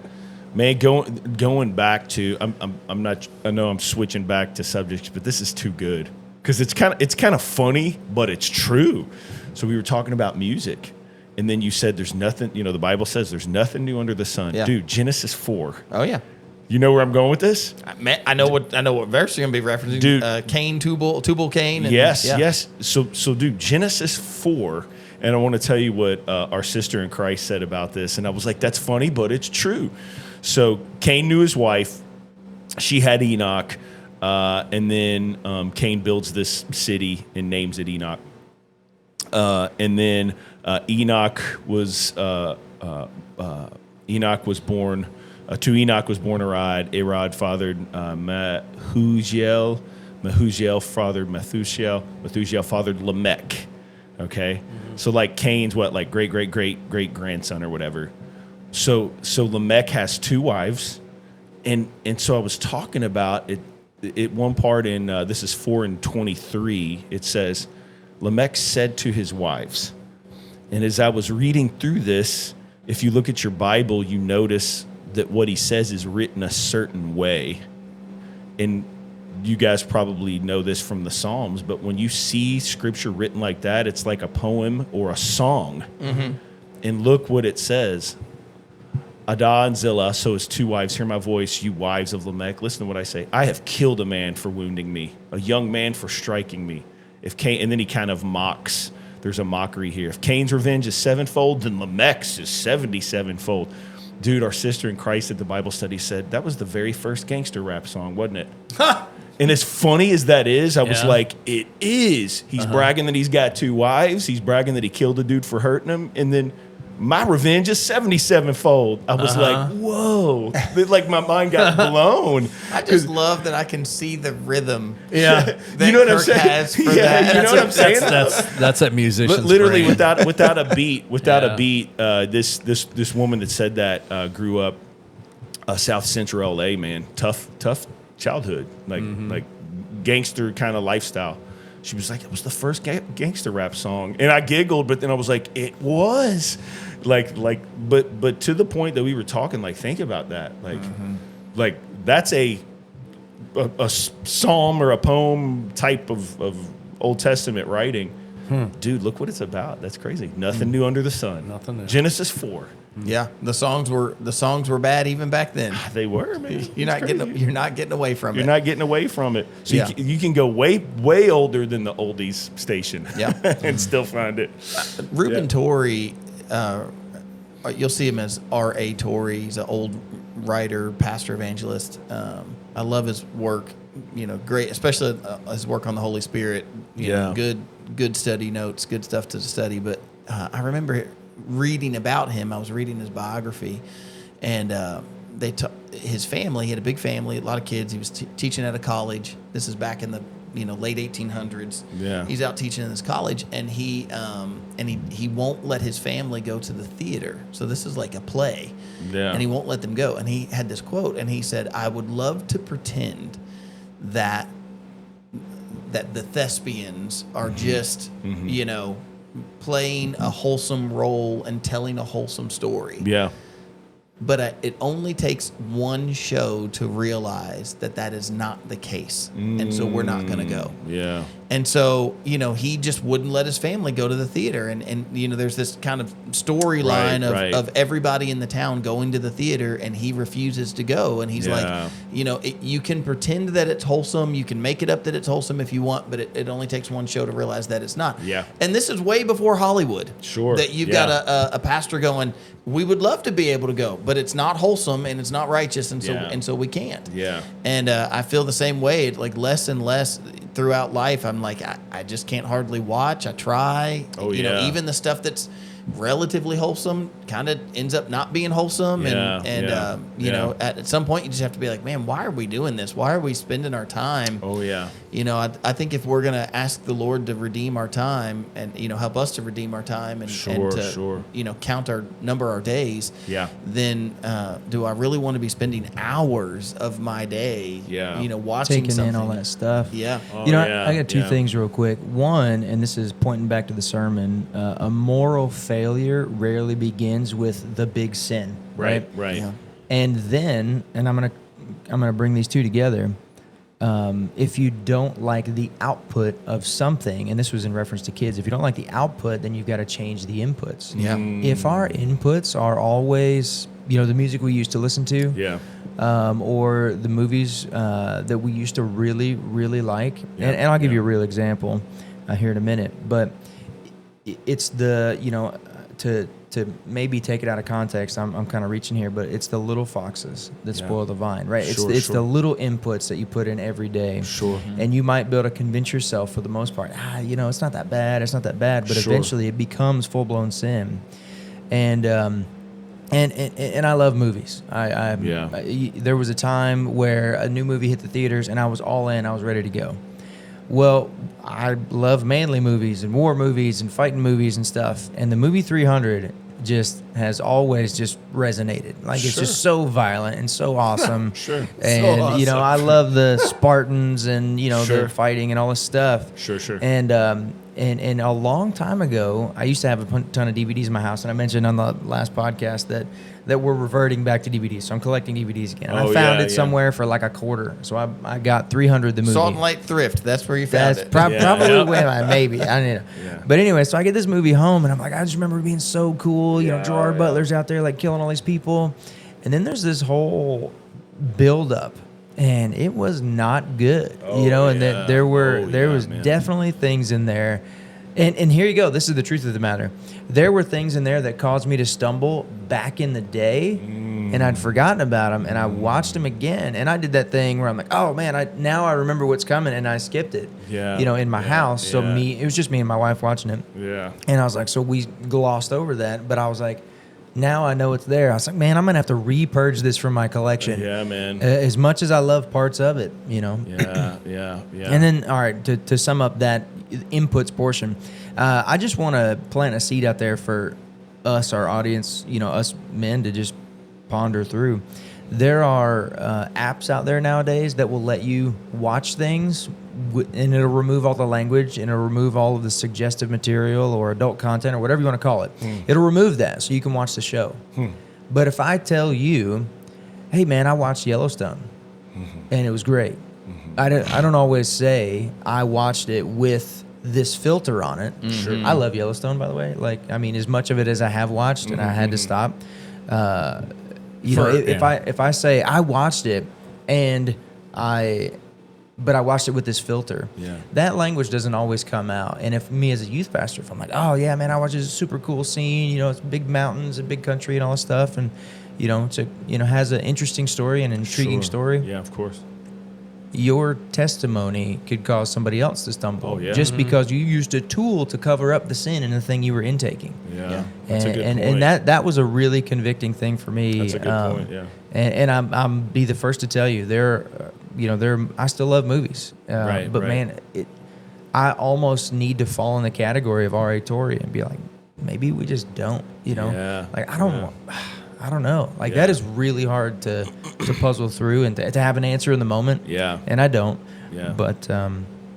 Man, going back to I'm not. I know I'm switching back to subjects, but this is too good because it's kind of funny, but it's true. So we were talking about music, and then you said there's nothing. You know, the Bible says there's nothing new under the sun. Yeah. Dude, Genesis 4. Oh yeah. You know where I'm going with this? I know what verse you're gonna be referencing. Dude. Cain, Tubal, Cain. And, Yes, yeah. yes. So, dude, Genesis 4, and I want to tell you what our sister in Christ said about this, and I was like, that's funny, but it's true. So Cain knew his wife. She had Enoch, and then Cain builds this city and names it Enoch. And then Enoch was born To Enoch was born Arad fathered Mahuziel. Mahuziel fathered Methuselah. Methuselah fathered Lamech. Okay, so like Cain's like great grandson or whatever. So Lamech has 2 wives, and so I was talking about it. At one part in this is 4:23. It says, Lamech said to his wives, and as I was reading through this, if you look at your Bible, you notice that what he says is written a certain way, and you guys probably know this from the Psalms, but when you see scripture written like that, it's like a poem or a song. Mm-hmm. And look what it says. Adah and Zillah, so his 2 wives, hear my voice, you wives of Lamech. Listen to what I say. I have killed a man for wounding me, a young man for striking me. If Cain, and then he kind of mocks. There's a mockery here. If Cain's revenge is 7-fold, then Lamech's is 77-fold. Dude, our sister in Christ at the Bible study said that was the very first gangster rap song, wasn't it? And as funny as that is, I was like, it is. He's bragging that he's got 2 wives. He's bragging that he killed a dude for hurting him. And then my revenge is 77-fold. I was like, whoa. Like my mind got blown. I just love that I can see the rhythm. Yeah. That You know what I'm Kirk saying? has for Yeah, that. you know what I'm saying? That's that musician's But literally, brain. without a beat, this woman that said that grew up South Central LA, man. Tough childhood, like gangster kind of lifestyle. She was like, it was the first gangster rap song, and I giggled, but then I was like, it was, but to the point that we were talking, like, think about that, like that's a psalm or a poem type of Old Testament writing. Dude, look what it's about. That's crazy. Nothing new under the sun. Nothing new. Genesis 4. Yeah, the songs were bad even back then. They were, man. You're not getting away from You're it. not getting away from it. So Yeah. you can go way older than the oldies station. Yeah. And still find it. Ruben Yeah. Torrey, you'll see him as R.A. Torrey. He's an old writer, pastor, evangelist. I love his work. Great, especially his work on the Holy Spirit. Good study notes, good stuff to study. But I remember reading about him. I was reading his biography, and his family. He had a big family, a lot of kids. He was teaching at a college. This is back in the late 1800s. Yeah. He's out teaching in this college, and he won't let his family go to the theater. So this is like a play, and he won't let them go. And he had this quote, and he said, "I would love to pretend that the thespians are just playing a wholesome role and telling a wholesome story. Yeah. But it only takes one show to realize that is not the case. And so we're not going to go." Yeah. And so, he just wouldn't let his family go to the theater. And there's this kind of storyline of everybody in the town going to the theater, and he refuses to go. And he's like, you can pretend that it's wholesome. You can make it up that it's wholesome if you want, but it only takes one show to realize that it's not. Yeah. And this is way before Hollywood. Sure. That you've got a pastor going, we would love to be able to go, but it's not wholesome and it's not righteous. And so we can't. Yeah. And I feel the same way, like less and less throughout life. I'm like, I just can't hardly watch. I try. Even the stuff that's relatively wholesome kind of ends up not being wholesome. At some point you just have to be like, man, why are we doing this? Why are we spending our time? Oh, yeah. I think if we're going to ask the Lord to redeem our time and, help us to redeem our time and to, count our days, then do I really want to be spending hours of my day, watching taking something? in all that stuff? Yeah. Oh, I got two things real quick. One, and this is pointing back to the sermon, a moral failure rarely begins with the big sin, right? Right. Yeah. And then, and I'm gonna bring these two together. If you don't like the output of something, and this was in reference to kids, if you don't like the output, then you've got to change the inputs. Yeah. If our inputs are always, the music we used to listen to, or the movies that we used to really, really like, and I'll give you a real example here in a minute, but it's the, to maybe take it out of context, I'm kind of reaching here, but it's the little foxes that spoil the vine, right? It's the little inputs that you put in every day. Sure. And you might be able to convince yourself for the most part, it's not that bad, but eventually it becomes full-blown sin. And And I love movies. There was a time where a new movie hit the theaters, and I was all in. I was ready to go. Well, I love manly movies and war movies and fighting movies and stuff. And the movie 300 just has always just resonated. Like, it's just so violent and so awesome. Sure. And, So you know, I love the Spartans and, you know, Sure. the fighting and all this stuff. Sure. And a long time ago, I used to have a ton of DVDs in my house. And I mentioned on the last podcast that we're reverting back to DVDs. So I'm collecting DVDs again. I found it somewhere for like a quarter. So I got 300 the movie. Salt and Light Thrift. That's where you found it. Probably where maybe. I don't know. Yeah. But anyway, so I get this movie home, and I'm like, I just remember it being so cool. You know, Gerard Butler's out there like killing all these people. And then there's this whole build-up. And it was not good, you know. And there was definitely things in there, and here you go. This is the truth of the matter. There were things in there that caused me to stumble back in the day, and I'd forgotten about them. And I watched them again, and I did that thing where I'm like, oh man, now I remember what's coming, and I skipped it. Yeah, you know, in my house. So it was just me and my wife watching it. Yeah, and I was like, so we glossed over that, but I was like, now I know it's there. I was like, man, I'm going to have to repurge this from my collection. Yeah, man. As much as I love parts of it, you know. Yeah. And then, all right, to sum up that inputs portion, I just want to plant a seed out there for us, our audience, you know, us men to just ponder through. There are apps out there nowadays that will let you watch things, and it'll remove all the language, and it'll remove all of the suggestive material or adult content or whatever you want to call it. It'll remove that so you can watch the show. But if I tell you, hey man, I watched Yellowstone and it was great, I don't always say I watched it with this filter on it. Sure. I love Yellowstone, by the way. Like, I mean, as much of it as I have watched, and I had to stop. If I say I watched it but I watched it with this filter. Yeah. That language doesn't always come out. And if me as a youth pastor, if I'm like, oh yeah, man, I watched this super cool scene, you know, it's big mountains, a big country and all this stuff, and you know, has an interesting story and an intriguing story. Yeah, of course. Your testimony could cause somebody else to stumble just Mm-hmm. because you used a tool to cover up the sin in the thing you were intaking. Yeah. That's a good point. And that was a really convicting thing for me. That's a good point, yeah. And I'm be the first to tell you, I still love movies. But man, I almost need to fall in the category of R.A. Torrey and be like, maybe we just don't, you know? Yeah. Like, I don't know. Like, that is really hard to puzzle through and to have an answer in the moment. Yeah. And I don't. Yeah. But,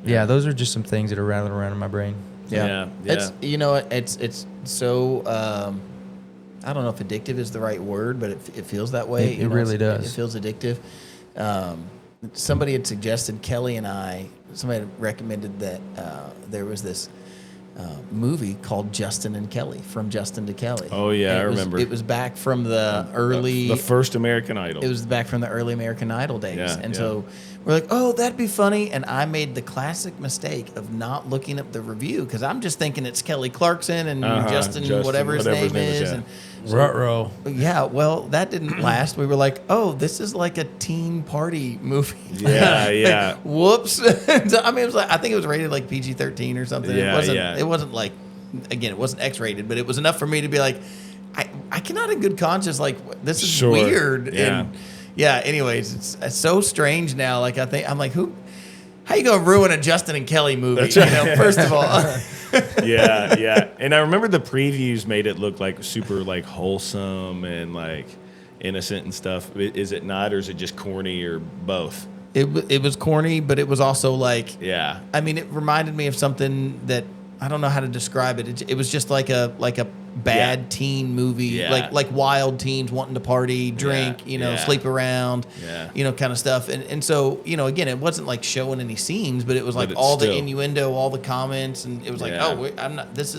those are just some things that are rattling around in my brain. Yeah. It's, you know, it's so, I don't know if addictive is the right word, but it feels that way. It really does. It feels addictive. Somebody had suggested, Kelly and somebody had recommended that there was this movie called Justin and Kelly, From Justin to Kelly. Oh yeah, I remember. It was back from the early, the first American Idol. It was back from the early American Idol days, so we're like, oh, that'd be funny. And I made the classic mistake of not looking up the review because I'm just thinking it's Kelly Clarkson and Justin, whatever his name is, and Ruh-roh. Yeah, well, that didn't last. We were like, oh, this is like a teen party movie. Yeah. Whoops. I mean, it was like, I think it was rated like PG-13 or something. Yeah, it wasn't like, again, it wasn't X-rated, but it was enough for me to be like, I cannot in good conscience, like, this is weird. Yeah. And anyways, it's so strange now. Like, I'm like, how you gonna ruin a Justin and Kelly movie? That's right. You know, first of all. Yeah. And I remember the previews made it look like super like wholesome and like innocent and stuff. Is it not, or is it just corny, or both? It was corny, but it was also like, yeah. I mean, it reminded me of something that I don't know how to describe it. It was just like a bad teen movie, like wild teens wanting to party, drink, sleep around, kind of stuff. And so, again, it wasn't like showing any scenes, but it was like all the innuendo, all the comments, and it was like, this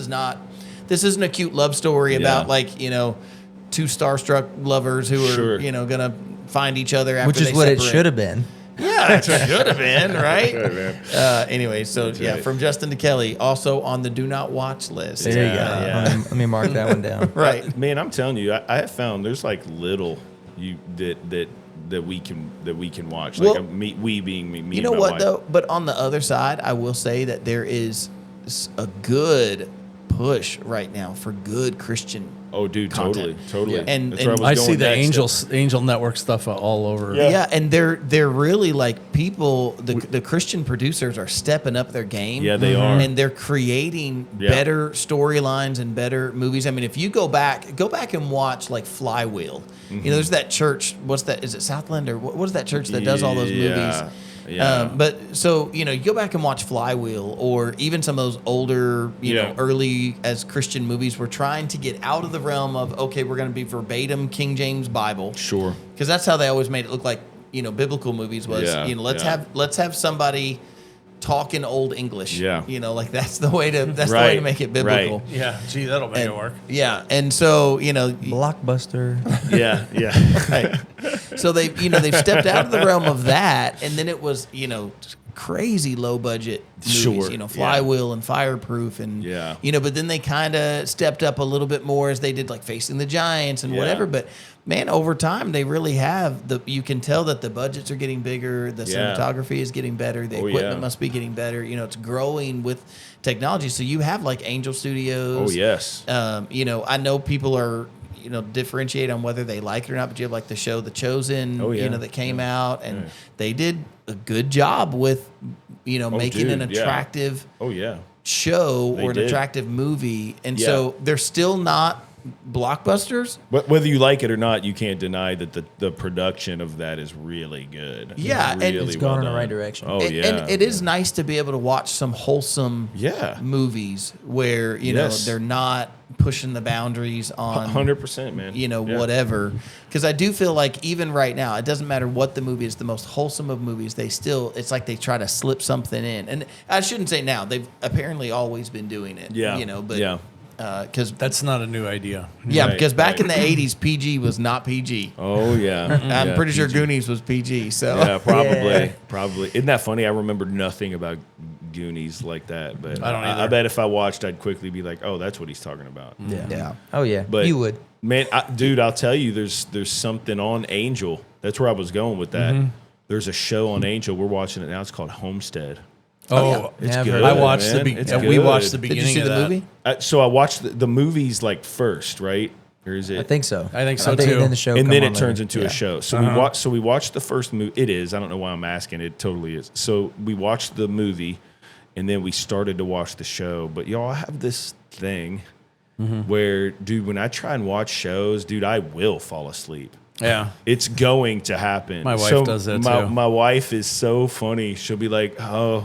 isn't a cute love story about like, two starstruck lovers who are, gonna find each other after which is they what separate. it should have been. Yeah, it should have been, right? Anyway, so right. From Justin to Kelly, also on the do not watch list. There you go. Let me mark that one down. Right, man. I'm telling you, I have found there's like little that we can watch. Like we being me. You know what though? But on the other side, I will say that there is a good push right now for good Christian. Oh, dude, content. totally. Yeah. And That's where was I going see the next. Angel Network stuff all over. Yeah, and they're really like people. The Christian producers are stepping up their game. Yeah, they are, and they're creating better storylines and better movies. I mean, if you go back and watch like Flywheel. You know, there's that church. What's that? Is it Southland or what is that church that does all those movies? Yeah. But so, you know, you go back and watch Flywheel or even some of those older, you know, early as Christian movies. We're trying to get out of the realm of, okay, we're going to be verbatim King James Bible. Sure. Because that's how they always made it look like, you know, biblical movies was, you know, let's have somebody talk in Old English. Yeah. You know, like that's the way to make it biblical. Right. Yeah. Gee, that'll make it work. Yeah. And so, you know, Blockbuster. Yeah. right. So they've stepped out of the realm of that, and then it was, you know, crazy low budget movies, Sure. you know, Flywheel and Fireproof and you know, but then they kind of stepped up a little bit more as they did like Facing the Giants and whatever. But man, over time they really have you can tell that the budgets are getting bigger, the cinematography is getting better, the equipment must be getting better. You know, it's growing with technology. So you have like Angel Studios. Oh yes. You know, I know people are, you know, differentiate on whether they like it or not, but you have like the show The Chosen, you know, that came out, and they did a good job with, you know, making an attractive show or an attractive movie. And so they're still not blockbusters. But whether you like it or not, you can't deny that the production of that is really good. Yeah, it's really It's going in the right direction. Oh, And it is nice to be able to watch some wholesome movies where, you know, they're not pushing the boundaries on 100%, man. You know, whatever. Because I do feel like even right now, it doesn't matter what the movie is, the most wholesome of movies, it's like they try to slip something in. And I shouldn't say now, they've apparently always been doing it. You know, but because that's not a new idea. Because back in the 80s, PG was not PG. Oh yeah, I'm pretty sure Goonies was PG. So probably. Isn't that funny? I remember nothing about Goonies like that, but I don't either. I bet if I watched, I'd quickly be like, oh, that's what he's talking about. Yeah. Oh yeah. But you would. Man, dude, I'll tell you, there's something on Angel. That's where I was going with that. There's a show on Angel. We're watching it now. It's called Homestead. Oh, it's I've good. heard I of it, watched man. we watched the did beginning you see of the that. movie? So I watched the movies like first, right? Or is it? I think so. I think so, And too. then the show And come then on it turns later. into a show. So we watched the first movie. It is. I don't know why I'm asking. It totally is. So we watched the movie, and then we started to watch the show. But y'all, I have this thing where, dude, when I try and watch shows, dude, I will fall asleep. Yeah. It's going to happen. My wife does that too. My wife is so funny. She'll be like, "Oh,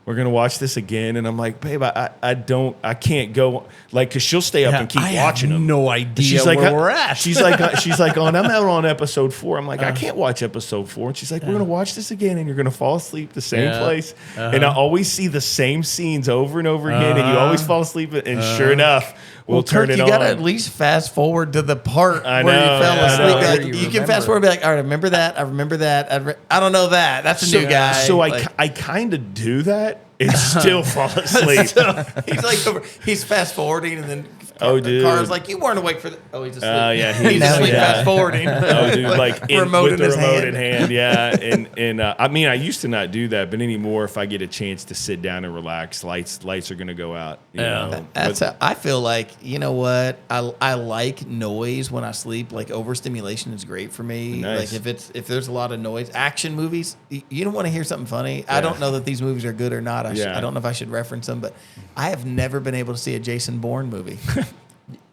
we're gonna watch this again," and I'm like, "Babe, I can't go." Like, cause she'll stay up and keep watching them. No idea She's like, where we're at. She's like, I'm out on episode 4. I'm like, I can't watch episode 4. And she's like, we're gonna watch this again, and you're gonna fall asleep the same place. And I always see the same scenes over and over again, and you always fall asleep. And sure enough, we'll turn Kirk, it on. you gotta at least fast forward to the part I where know, you fell I asleep. know. Like, You you can remember. fast forward and be like, all right, I remember that. I don't know that. That's a new guy. So Like, I kind of do that and still fall asleep. he's like he's fast forwarding and then Oh, the dude. car's like, you weren't awake for the. Oh, he's asleep. Yeah, he's Now asleep he- fast forwarding. Oh, dude, like remote with in the his remote hand. in hand, yeah. And I mean, I used to not do that, but anymore, if I get a chance to sit down and relax, lights are gonna go out. You know? That's how I feel like, you know what? I like noise when I sleep. Like overstimulation is great for me. Nice. Like if there's a lot of noise, action movies, you don't want to hear something funny. I don't know that these movies are good or not. I don't know if I should reference them, but I have never been able to see a Jason Bourne movie.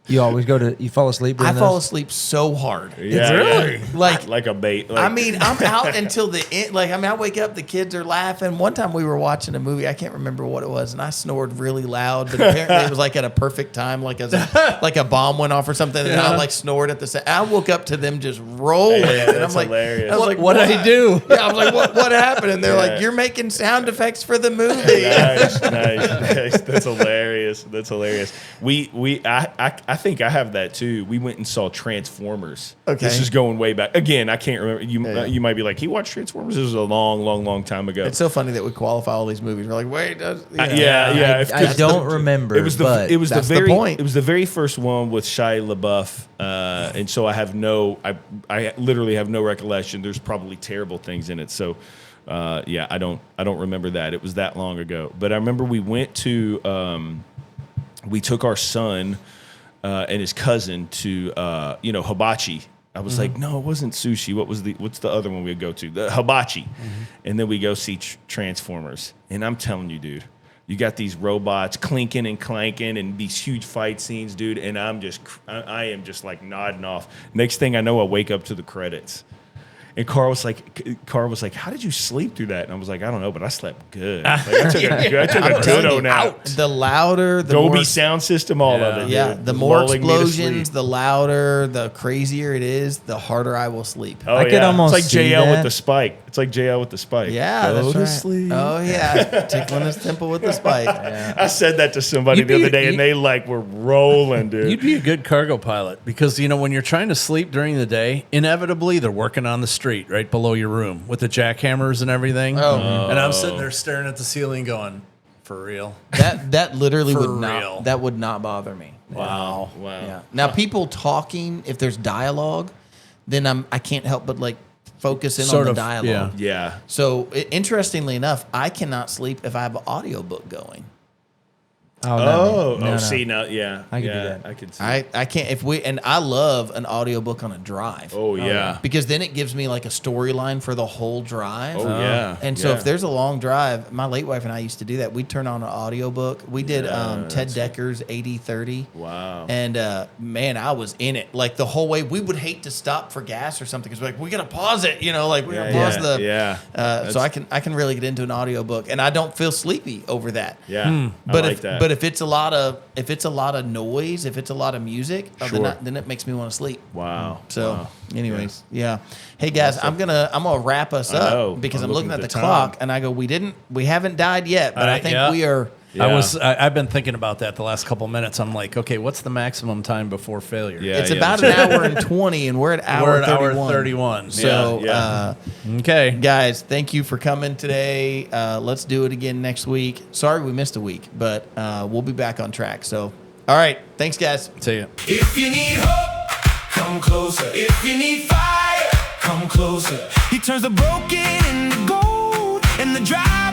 You always you fall asleep. I during fall those? asleep so hard. Yeah, really? yeah. Like a bait. I mean, I'm out until the end. Like, I mean, I wake up, the kids are laughing. One time we were watching a movie, I can't remember what it was, and I snored really loud, but apparently it was like at a perfect time, like a bomb went off or something, and I like snored at the same. I woke up to them just rolling, and I'm that's like, hilarious. I was like, What did I do? Yeah, I was like, what happened? And they're like, you're making sound effects for the movie. nice. That's hilarious. I think I have that too. We went and saw Transformers. Okay. This is going way back. Again, I can't remember. You might be like, he watched Transformers. This was a long time ago. It's so funny that we qualify all these movies. We're like, wait, yeah. I don't remember. It was but the that's the very point. It was the very first one with Shia LaBeouf, and so I have I literally have no recollection. There's probably terrible things in it. So I don't remember that. It was that long ago. But I remember we went to we took our son and his cousin to hibachi. I was like, no, it wasn't sushi. What's the other one we'd go to? The hibachi. And then we go see Transformers. And I'm telling you, dude, you got these robots clinking and clanking and these huge fight scenes, dude. And I am just like nodding off. Next thing I know, I wake up to the credits. And Carl was like, how did you sleep through that? And I was like, I don't know, but I slept good. Like, I took a good old nap. The louder, the Dolby more, sound system, all of it. yeah, dude. the more Lulling me to explosions, sleep. the louder, the crazier it is, the harder I will sleep. Oh, I could almost It's like see JL with that. the spike. It's like JL with the spike. Yeah, Go that's to right. sleep. Oh yeah, tickling his temple with the spike. I said that to somebody You'd the be- other day, and they like were rolling, dude. You'd be a good cargo pilot because, when you're trying to sleep during the day, inevitably they're working on the street right below your room with the jackhammers and everything. Oh. And I'm sitting there staring at the ceiling going, for real? That literally For would real. not bother me. Wow. Yeah. Now people talking, if there's dialogue, then I can't help but like focus in on the dialogue. Yeah. So interestingly enough, I cannot sleep if I have an audiobook going. See now, yeah, I could do that. I could see. I can't and I love an audiobook on a drive. Oh yeah. Because then it gives me like a storyline for the whole drive. Oh yeah. And so if there's a long drive, my late wife and I used to do that. We'd turn on an audiobook. We did Ted Decker's 80-30. Wow. And man, I was in it. Like the whole way. We would hate to stop for gas or something because we're like, we gotta pause it, like we gotta pause so I can really get into an audiobook and I don't feel sleepy over that. Yeah. But I like that. But if it's a lot of noise, if it's a lot of music, then it makes me want to sleep. Wow. So, anyways, yeah. Hey guys, I'm gonna wrap us up because I'm looking at the clock and I go, we haven't died yet, but I think we are. Yeah. I've been thinking about that the last couple minutes. I'm like, okay, what's the maximum time before failure? Yeah. It's about an hour and 20, and we're at hour 31. hour 31. So, Okay. guys, thank you for coming today. Let's do it again next week. Sorry we missed a week, but we'll be back on track. So, all right, thanks, guys. See ya. If you need hope, come closer. If you need fire, come closer. He turns the broken into gold and the dry